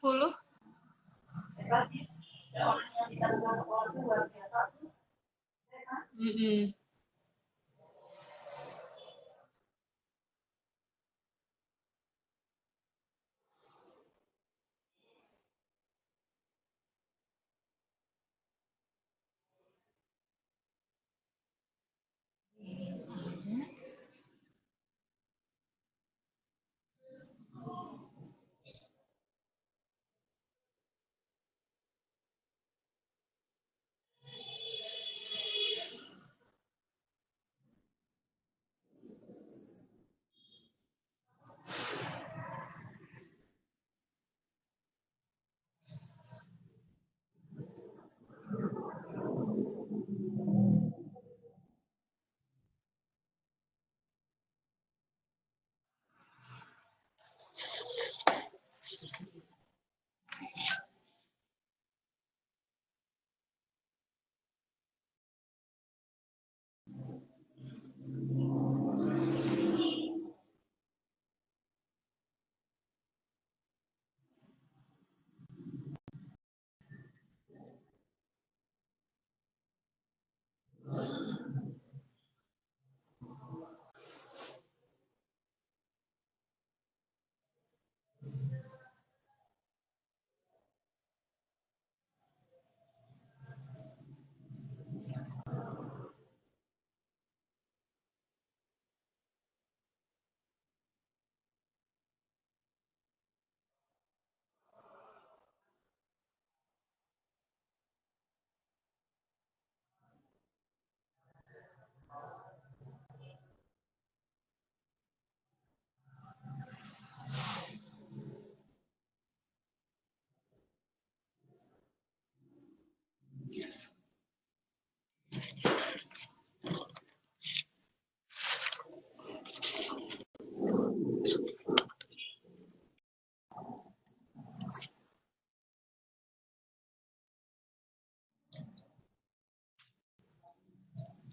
10. Mm-mm.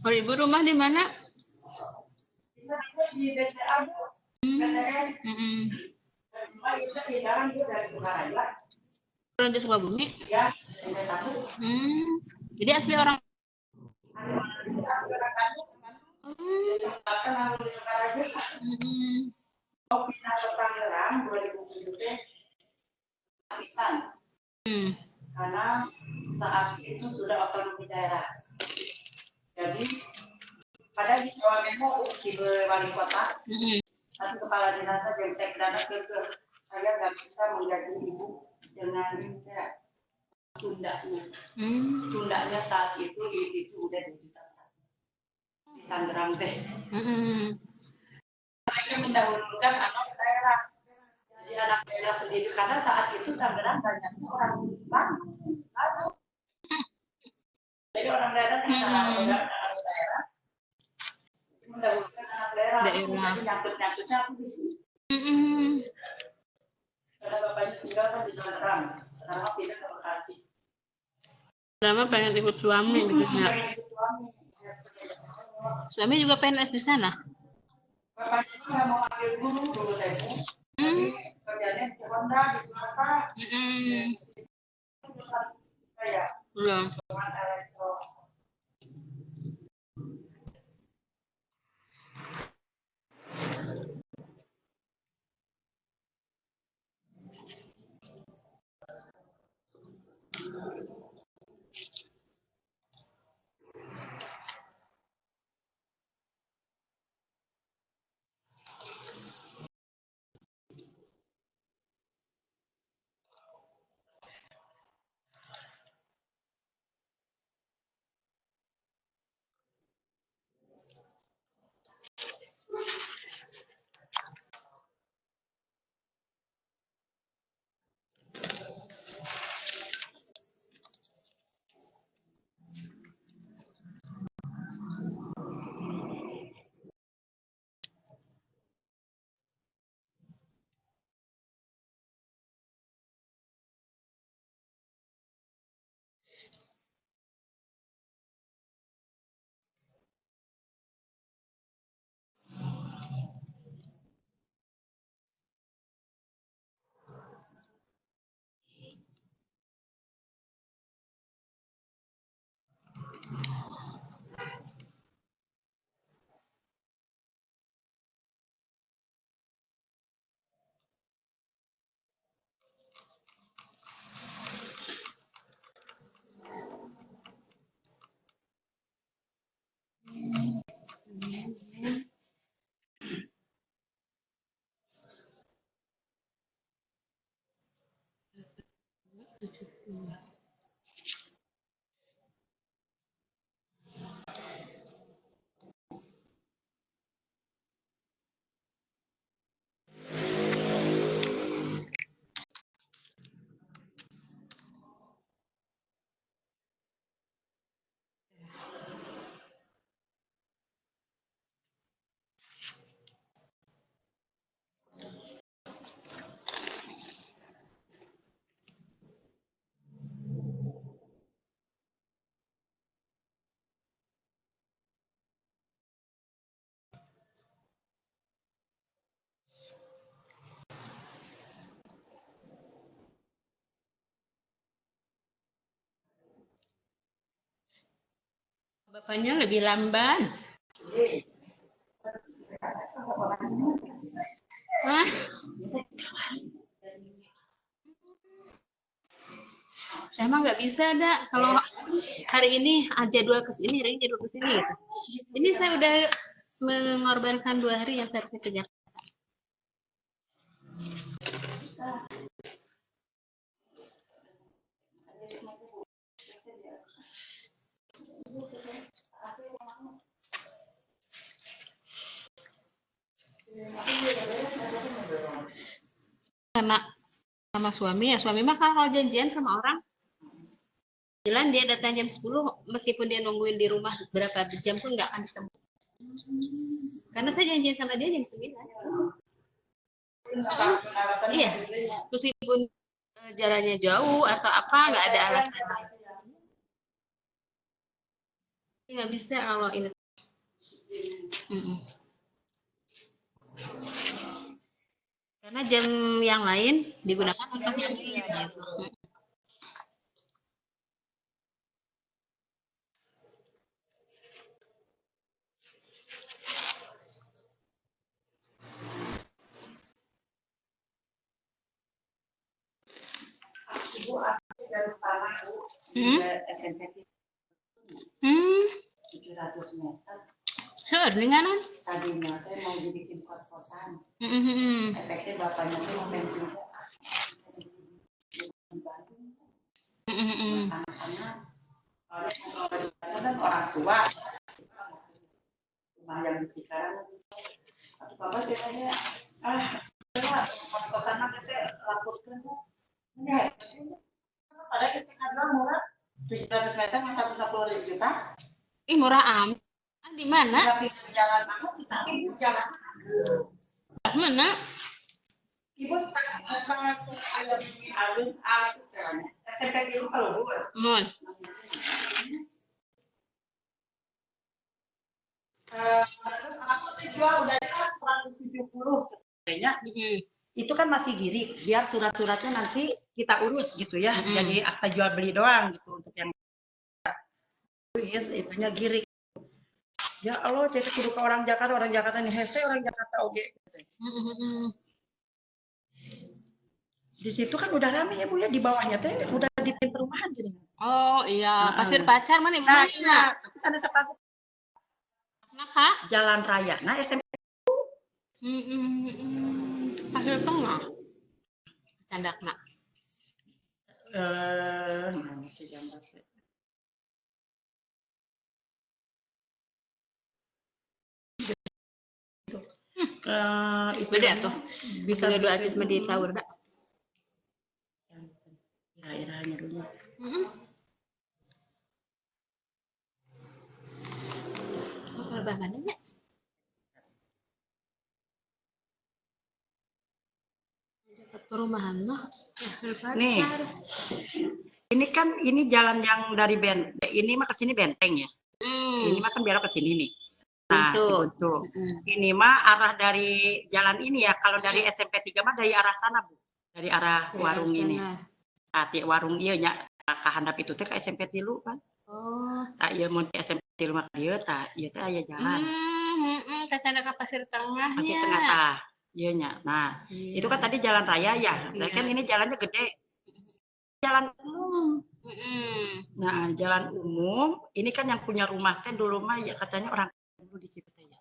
Oh, Ibu rumah di mana? Di BCA, Bu. PTN. Mm-mm. Mbak itu pindahan dia dari Sukaraja. Orang di Sukabumi? Ya, SMP 1. Jadi asli orang. Kenal di Sukaraja. Mau pindah ke Tangerang 2007 pisan. Karena saat itu sudah otonomi daerah. Jadi pada di Jawa Timur di wali kota, tapi kepala dinas yang saya kerana saya nggak bisa menggaji ibu dengan tundanya. Tundanya saat itu di situ udah 2 juta di Tangerang teh. Mereka mendahulukan anak daerah. Jadi anak daerah sendiri karena saat itu Tangerang banyaknya orang baru. Jadi orang daerah daerah mendahulukan anak daerah. Jadi nyangkut-nyangkutnya aku di sini. Karena bapaknya tinggal kan di Tangerang, sekarang pindah ke Bekasi. Lama pengen ikut suami gitu ya. Suami juga PNS di sana. Bapaknya nggak mau ambil guru dulu tempo. Kerjanya di Honda di swasta. Kayak elektro. Bapaknya lebih lamban. Hah? Saya mah nggak bisa, Dak. Kalau hari ini jadwal ke sini, hari ini jadwal ke sini gitu. Ini saya udah mengorbankan 2 hari yang seharusnya ke Jakarta. Sama suami ya, suami mah kalau janjian sama orang jalan dia datang jam 10 meskipun dia nungguin di rumah berapa jam pun nggak akan ketemu, karena saya janjian sama dia jam 9. Iya, meskipun jalannya jauh atau apa nggak ada alasan lain. Nggak bisa kalau ini. Karena jam yang lain digunakan untuk yang lain gitu. Ibu dari tanah SMP 700 meter. Denganan? Tadinya saya mau dibikin kos-kosan. Efeknya bapaknya tuh mau pensiun. Anak-anak, kan orang tua, rumah yang di Cikarang. Bapak ceritanya, kos-kosan nanti saya laporkan. Padahal istiqadar murah, 700 meter yang 110 juta. Ih, murah amat. Di mana? Tapi jalan banget, tapi jalan mana? Ibu ada di alun jalannya. SMP itu kalau Bu. Aku dijual udah 170 kayaknya. Itu kan masih girik, biar surat-suratnya nanti kita urus gitu ya. Jadi akta jual beli doang gitu untuk yang itunya girik. Ya Allah, jadi kudu ke orang Jakarta nih hese orang Jakarta oke. Di situ kan udah rame ya Bu ya, di bawahnya teh udah di perumahan gini. Oh iya, Pasir Pacar mana? Nah, iya, tapi sana sepatu. Kenapa? Jalan Raya. Nah, SMP. Pasir Tengah. Candakna. Masih gambar. Beda tuh. Bisa dua acis di tower dak. Daerahnya dulu. Lebah mananya? Perumahan mah. Nih. Ini jalan yang dari ini mah ke sini Benteng ya. Ini mah kan belok ke sini nih. Nah, Cibuntu. Ini mah arah dari jalan ini ya. Kalau dari SMP 3 mah dari arah sana, Bu. Dari arah warung ini. Warung ieu nya ka handap itu teh ke SMP 3 kan. Oh. Tak ieu mun SMP 3 mah dieu tah, ieu teh aya jalan. Ka sana ka Pasir Tengah. Pasir Tengah tah. Ieu nya. Nah, itu kan tadi jalan raya ya. Nah, kan ini jalannya gede. Jalan umum. Nah, jalan umum, ini kan yang punya rumah teh dulu mah ya katanya orang dulu di situ teh ya.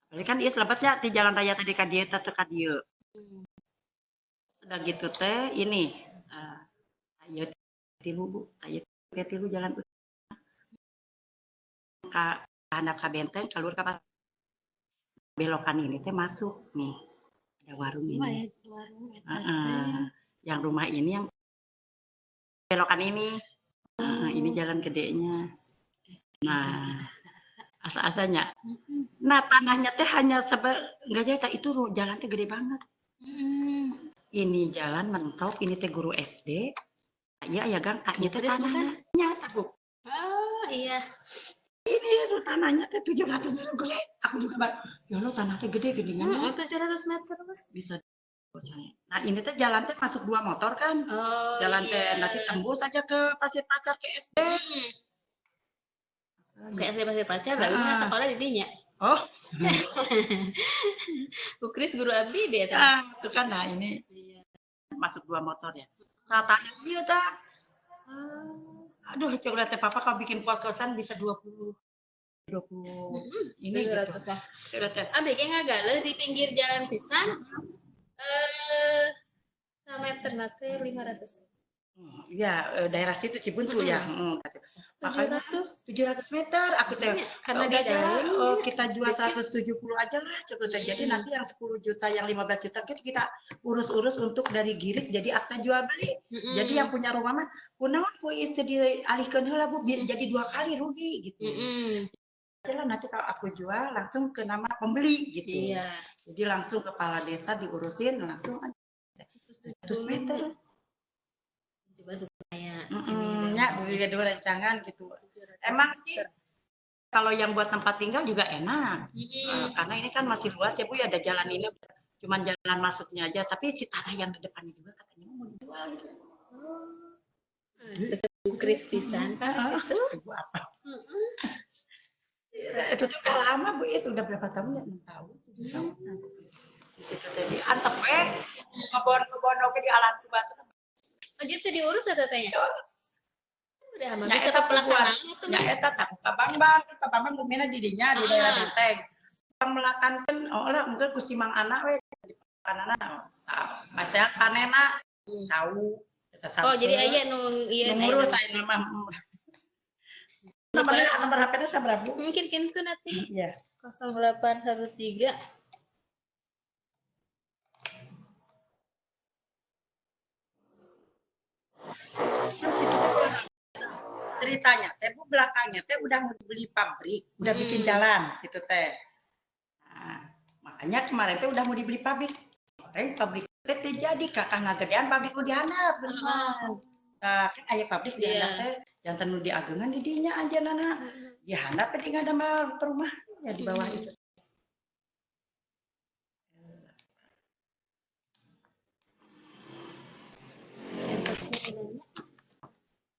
Apalagi kan ieu selebatnya di jalan raya tadi ka dieu teh ka dieu. Udah gitu teh ini ayo tilu Bu, ayo tilu jalan ka handap ka benteng keluar ka belokan ini teh masuk nih. Ada warung ini. Yang rumah ini yang belokan ini. Ini jalan gedenya. Nah, asa-asanya. Nah, tanahnya teh hanya enggak jauh itu jalan teh gede banget. Ini jalan mentok, ini teh guru SD. Iya ya Gang, ieu teh tanahnya nyata Bu. Oh, iya. Ini tuh tanahnya teh 700 gede. Aku juga ya lo tanah teh gede gedenya. 700 meter Pak. Bisa. Nah, ini teh jalan teh masuk 2 motor kan. Oh, Jalan teh iya. nanti tembus aja ke Pasir Pacar ke SD. Ke SD Pasir Pacar, berarti mah sekolah di dinya. Oh. Bu Kris guru abdi dia tuh. Itu kan nah ini masuk 2 motor ya. Nah, tanah iya tah. Aduh, coba teh papa kalau bikin kosan bisa 20 ini gitu. Coba teh. Abdi ge ngagaleun di pinggir jalan pisan. Sameter nate 500. Iya, daerah situ Cibuntu ya. Makanya 700 meter aku teh karena di dalam kita jual 170 aja lah coba teh. Jadi nanti yang 10 juta yang 15 juta kita urus-urus untuk dari girit jadi akta jual beli. Jadi yang punya rumah mah kunaon ku istri dialihkeun heula Bu biar jadi 2 kali rugi gitu. Lah nanti kalau aku jual langsung ke nama pembeli gitu. Iya. Jadi langsung kepala desa diurusin langsung aja 100 meter. Coba supaya ya dua rancangan gitu. Emang sih kalau yang buat tempat tinggal juga enak. Karena ini kan masih luas ya Bu ya, ada jalan ini cuman jalan masuknya aja, tapi si tanah yang di depannya juga katanya mau dijual gitu. Bu Kris pisan kan di situ. Itu tuh udah lama Bu ya, sudah berapa tahun ya? 6 tahun, 7 tahun. Di situ tadi antep kebon oke di alam batu. Oh, gitu diurus atau tanya? Udah mah bisa Nyata pelaksanaan itu. Nyata tak Pak Bambang bumina di dinya di daerah Benteng. Melakankan lah mungkin ku simang anak we di panana. Masih panena sawu. Oh, jadi aya nu ieu ngurus saya nama. Nomor HP-nya sabaraha Bu? Mungkin kitu nanti. Iya. 0813 ceritanya teh Bu belakangnya teh udah mau dibeli pabrik, udah bikin jalan situ teh. Nah, makanya kemarin teh udah mau dibeli pabrik. Pabrik teh jadi kakak ngagedean pabrik di handap beneran. Nah, kan aya pabrik di handap teh jantan nu diagengan di dinya aja nana. Di handap teh enggak ada perumahan ya di bawah itu.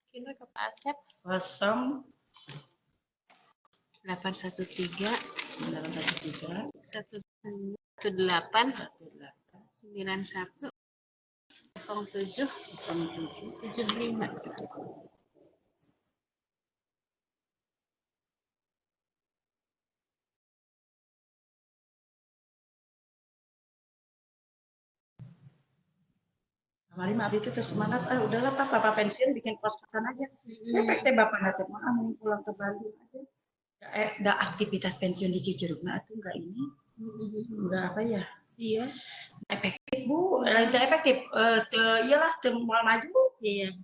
Kini ke Pak Asep 0 813 813 18 91 07 75. Kemarin Mari itu terus semangat, udahlah Pak, Bapak pensiun bikin kos-kosan aja. Teh Bapak nanti mau pulang ke Bandung aja. Enggak aktivitas pensiun di Cijeruk, nah itu enggak ini. Enggak apa ya? Iya. Efektif Bu, itu efektif. Iyalah, mau maju. Iya.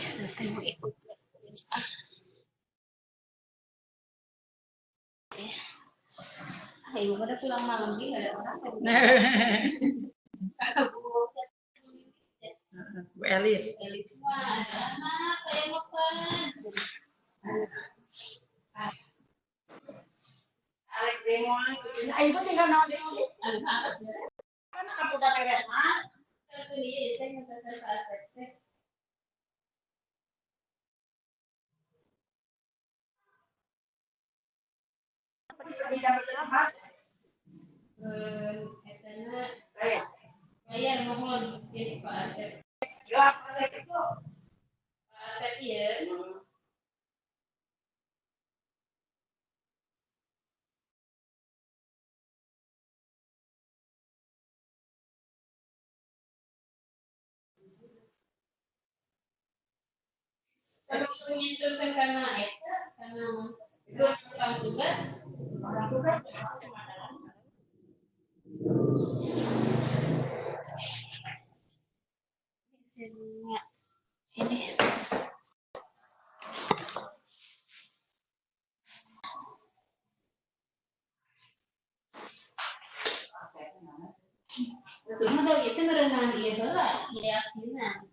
Saya mau ikut. Ibu pada pulang malam ini nggak ada orang. Bu Elis. Wah, anak saya makan. Ibu tinggal naon di sini? Kan aku udah beres mah. Itu dia, saya minta saya. Bayar mohon jadi Pak Asep. Ya, itu. Kalau menyentuhkan karena itu tukang tugas, orang tugas. Ini betul modal itu merenang dia belas dia asinan.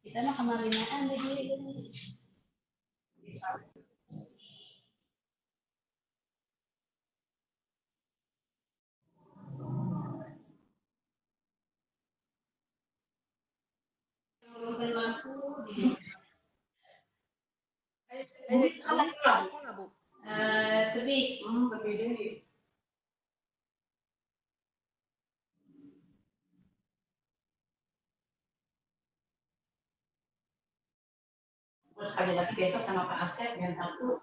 Kita mah kemarinaan jadi turunkan lampu. Tebing. Tebing. Terus sekali lagi besok sama Pak Asep yang satu.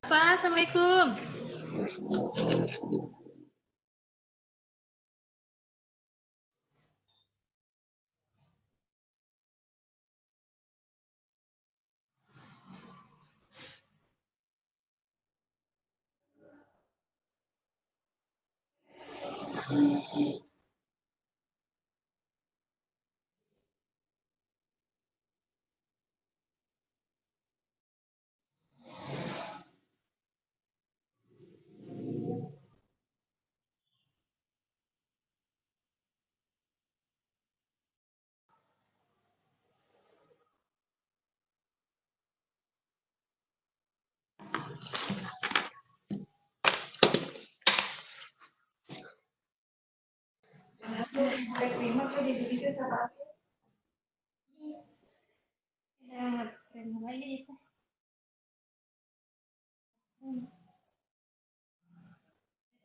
Pak, Assalamualaikum.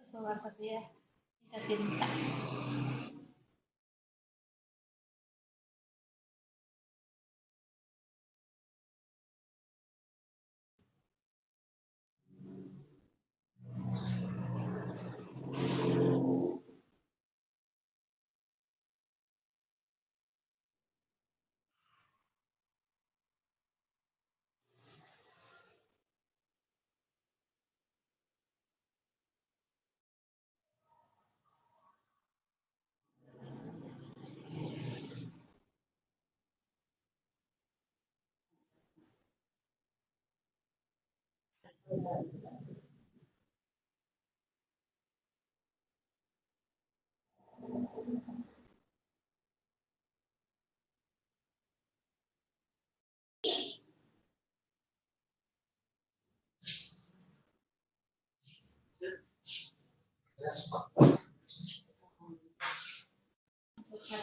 Keluar pas ya, kita pinta.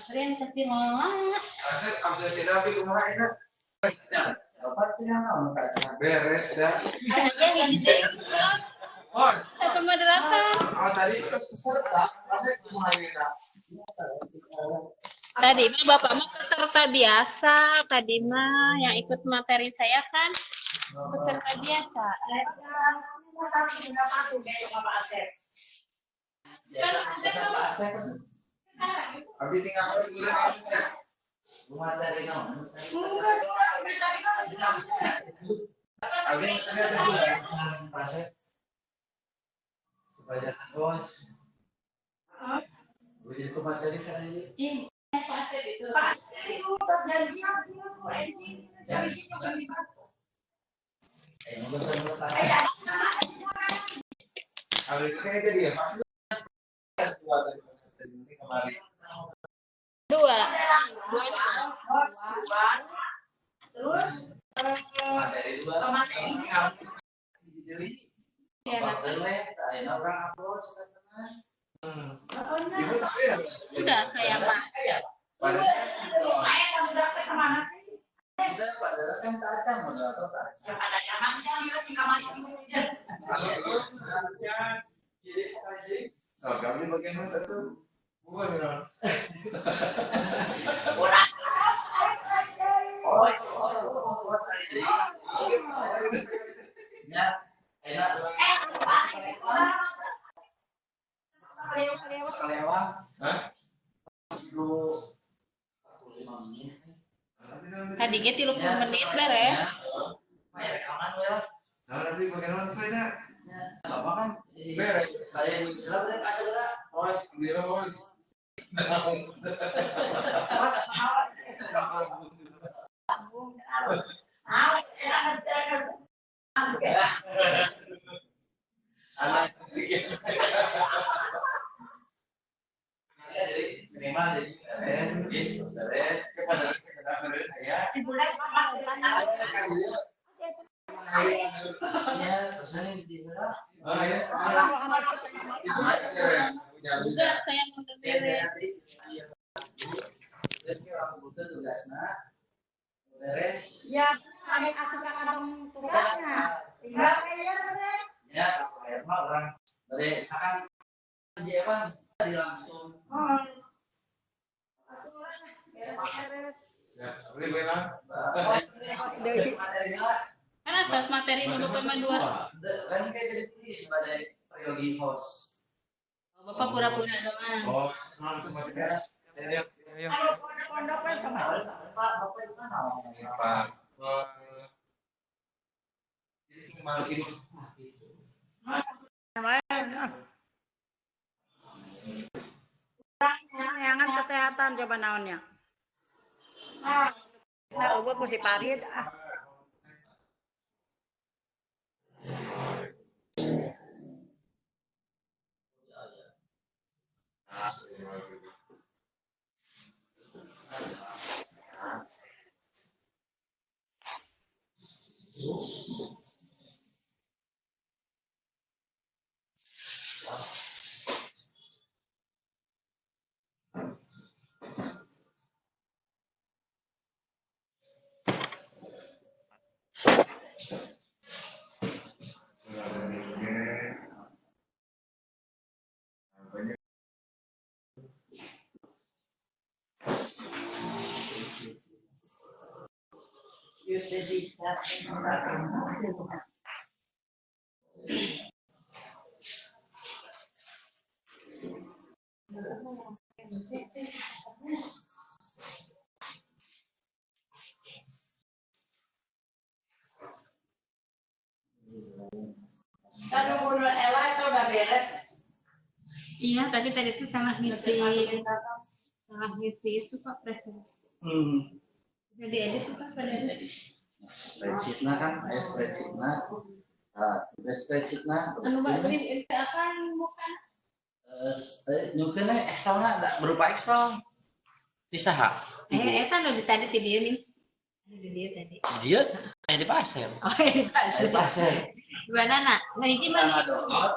Keren tapi lama. Beres dah. Aja ini deh. Satu moderator. Tadi mah Bapak mah peserta biasa. Tadi mah yang ikut materi saya kan peserta biasa. Abi tinggal Dua. Sudah saya Pak. Tadinya 30 menit beres. Sudah saya mau beres. Ya, ada asukan abang tugasnya. Tinggal bayar deh. Ya, bayar mah orang dari misalkan dia apa tadi langsung. Ya, boleh bilang. Kan atas materi 0,2. Kan kayak jadi tulis sebagai priori host. Bapak pura-pura doang. Oh, semua tidak. Pondoknya sama. Bapak itu mana? Pak. Ini malu ini. Jangan kesehatan coba naonnya. Nah, ubah ku si Parid. Kan umur Ella itu udah beres. Iya, tadi itu salah ngisi itu Pak presentasi. Bisa diedit tuh Pak pada Spreadsheet-nya kan, spreadsheet-nya. Spreadsheet-nya. anu Mbak ini akan bukan Nyukeun Excel-nya berupa Excel. Bisa ha? eta anu tadi di dia nih. Di dia tadi. Dia di pasir. Oh, di pasir. Di pasir. Gimana nak? Nah, ini mana itu? Oh.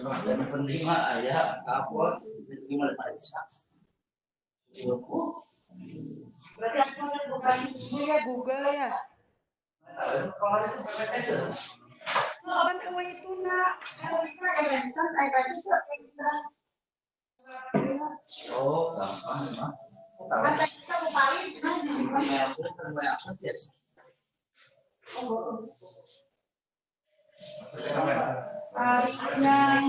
Yang penting mah ya apa gimana Pak Isa. Berarti aku bukan ini ya Google ya. Kemarin itu pakai Excel. Kan uang itu nak. Kalau kita yang kan iPad itu bisa. Oh, gampang memang. Kan kita mau paling Tarifnya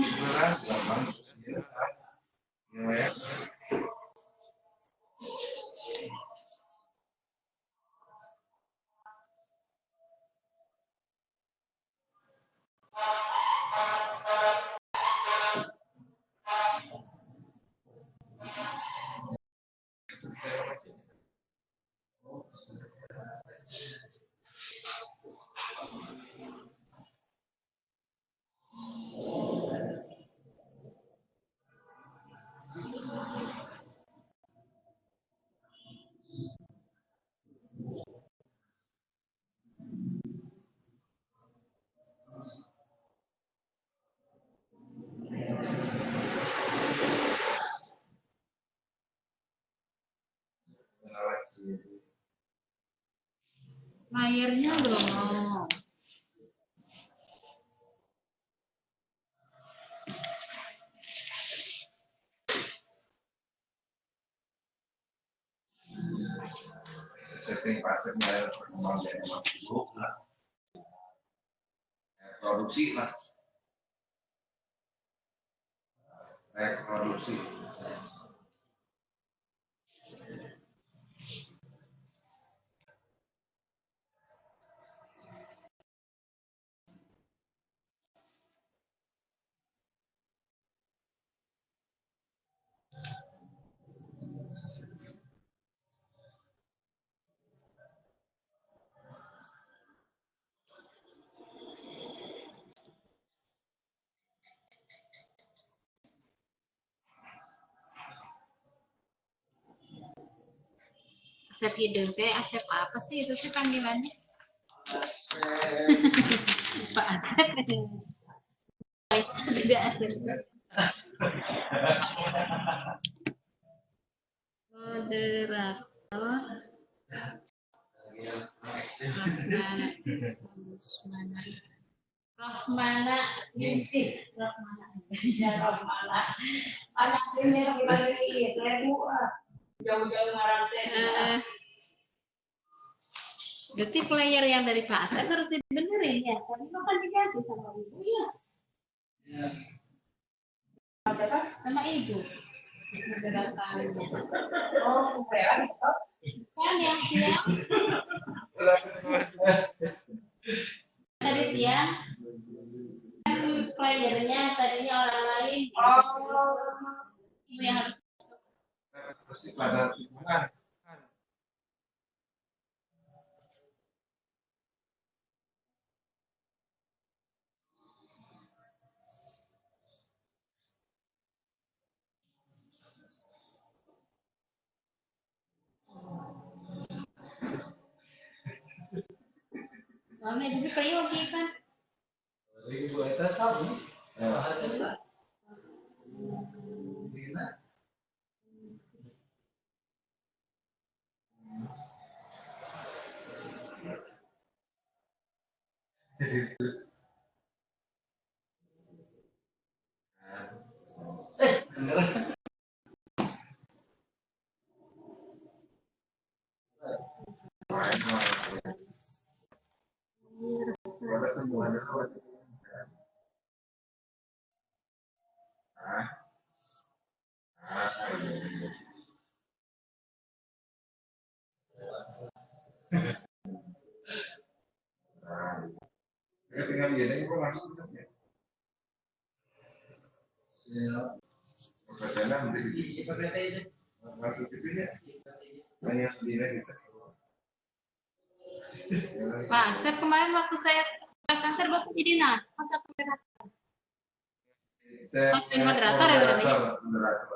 layarnya belum mau. Setting pasarnya perkembangan dari Facebook lah, produksi lah, produksi. Asep hidung teh, Asep apa sih itu sih panggilannya? Pak Asep. Itu juga Asep. Moderator. Rohmana Ningsih. Rohmana. Anak ini lagi jauh-jauh ngarang teh. Berarti player yang dari Pak Asep harus dibenerin ya. Tapi kan diganti sama ibu ya. Sama ibu. Moderatornya. Oh, supaya Kan yang siang. Tadi siang. Kan playernya tadinya orang lain. Ibu yang harus. Terus pada mana? Soalnya jadi periogi kan. Ibu itu sama. Tinggal ini kok masuk ya. Ya. Perjalanan di masuk itu ya. Hanya sendiri kita. Pak Asep kemarin waktu saya presenter Bapak jadi masa moderator. Pas moderator ya berarti. Moderator.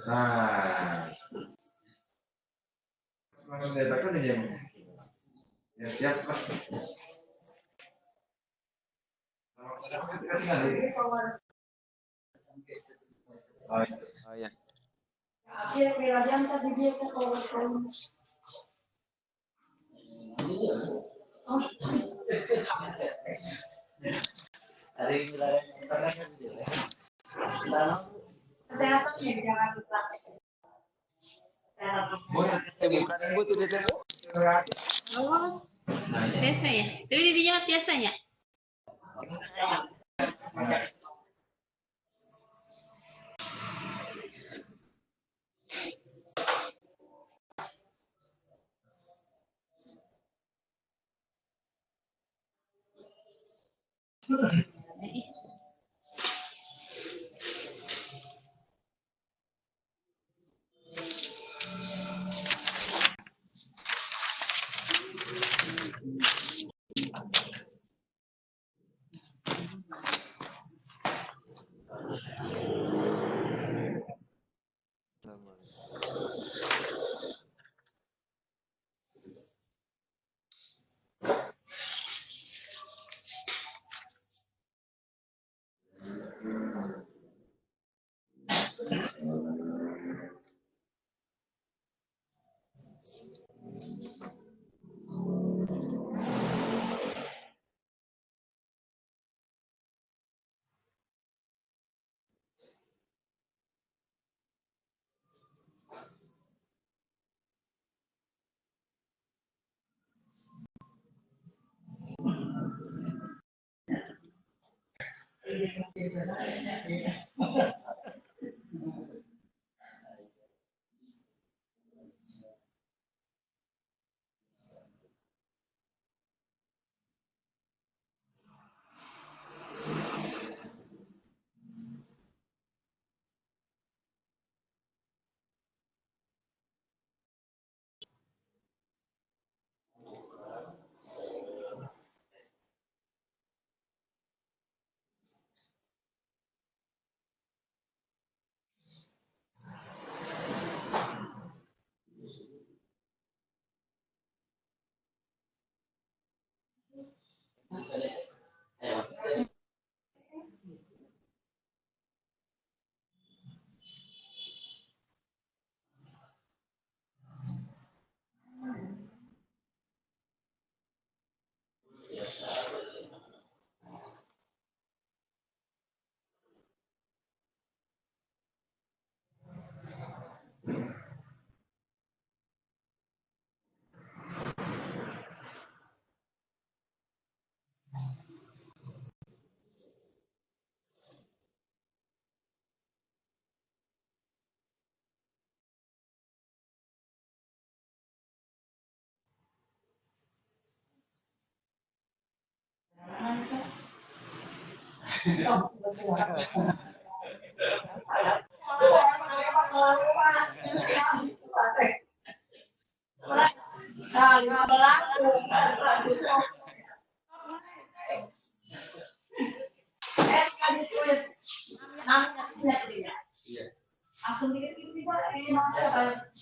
Nah, mendatangi yang siap lah. Oh ya. Akhir belajar tadi dia ke kolom. Hari ini Kesehatan ya, jangan lupa. Bukan ibu tuh dia. Oh, biasa ya. Itu dijawab biasanya.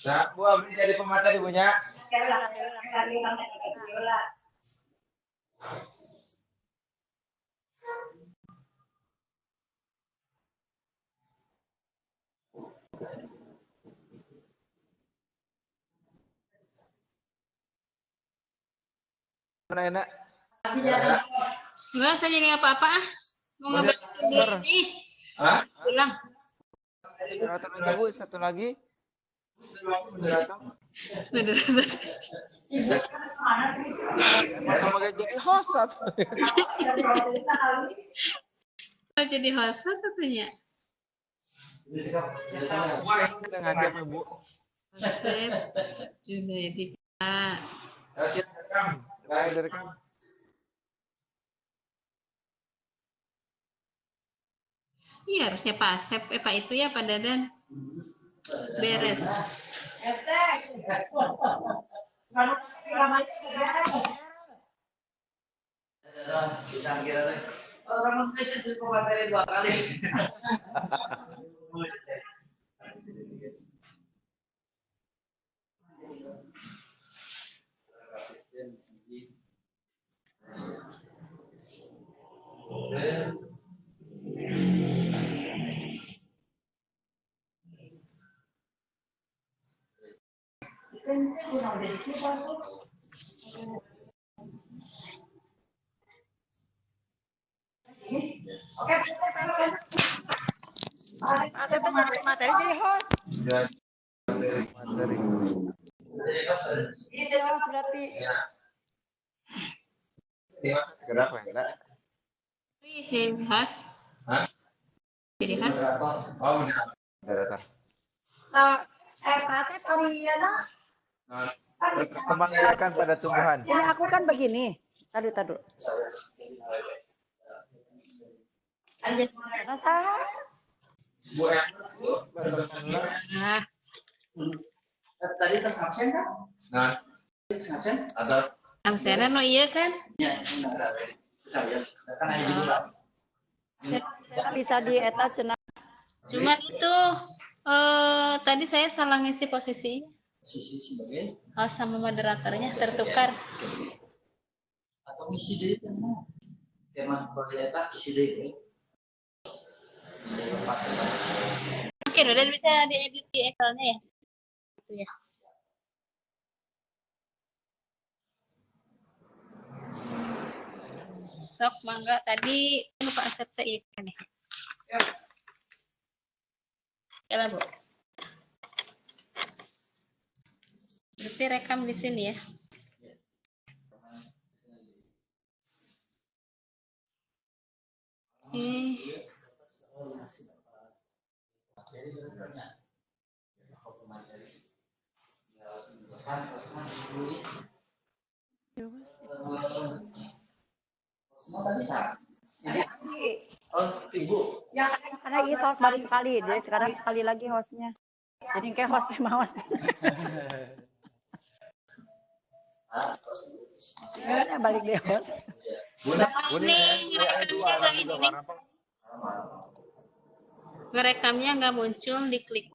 Nah, Bu, ambil jadi pemateri punya. Mana enak? Enggak usah jadi apa-apa ah. Mau ngebantu dulu ini. Hah? Pulang. Moderator aja Bu, satu lagi. Bener. Emang jadi host satu. Oh, jadi host satunya. Kita ngajak Bu. Asep Junaidi. Dari kamu. Iya harusnya Pak Asep, Pak itu ya Pak Dadan. Beres. Orang mesti cukup materi 2 kali. Oke, Asep jadi materi jadi host. Materi. Iya, berarti. Kenapa enggak? Wih, khas. Jadi khas. Datar. Pak Asep, Ariana. Memanggilakan pada tumbuhan. Ini aku kan begini. Tadu. Rasa. Nah, Tadi tes absen kan? Nah, tes absen ada. absenan no iya kan? Ya, saya kan aja juga. Bisa di eta cenah. Cuman itu tadi saya salah ngisi posisi. Posisi sebagai Host sama moderatornya tertukar. atau misi deh kan? Tema proyek isi deh. Oke, udah bisa diedit di Excel-nya ya? Gitu ya. Sok, mangga. Tadi lupa accept ikan ya. Oke lah, Bu. Berarti rekam di sini ya. Oh, Ibu. Ya, karena ini host baru sekali. Jadi sekarang sekali lagi hostnya. Jadi kayak hostnya mau. Ya, balik deh host. Ini ngerekamnya nggak muncul, diklik.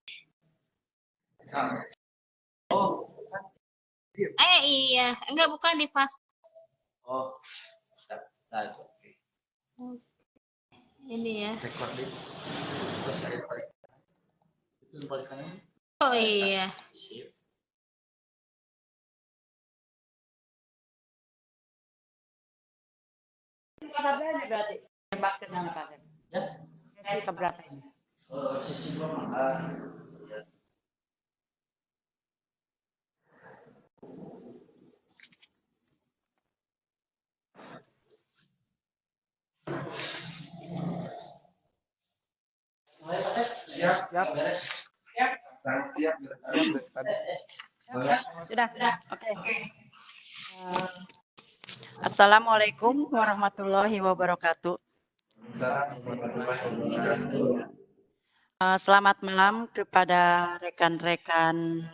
Oh. Iya, enggak, bukan di fast. Oh. Nah, Ini ya. recording. Terus saya balik. Itu balik kanan. Oh iya. Sip. Berarti tembak ke nama Pak Asep. Ya. Sesi keberapa ini? Sisi dua ya. Sudah. Oke. Assalamualaikum warahmatullahi wabarakatuh. Selamat malam kepada rekan-rekan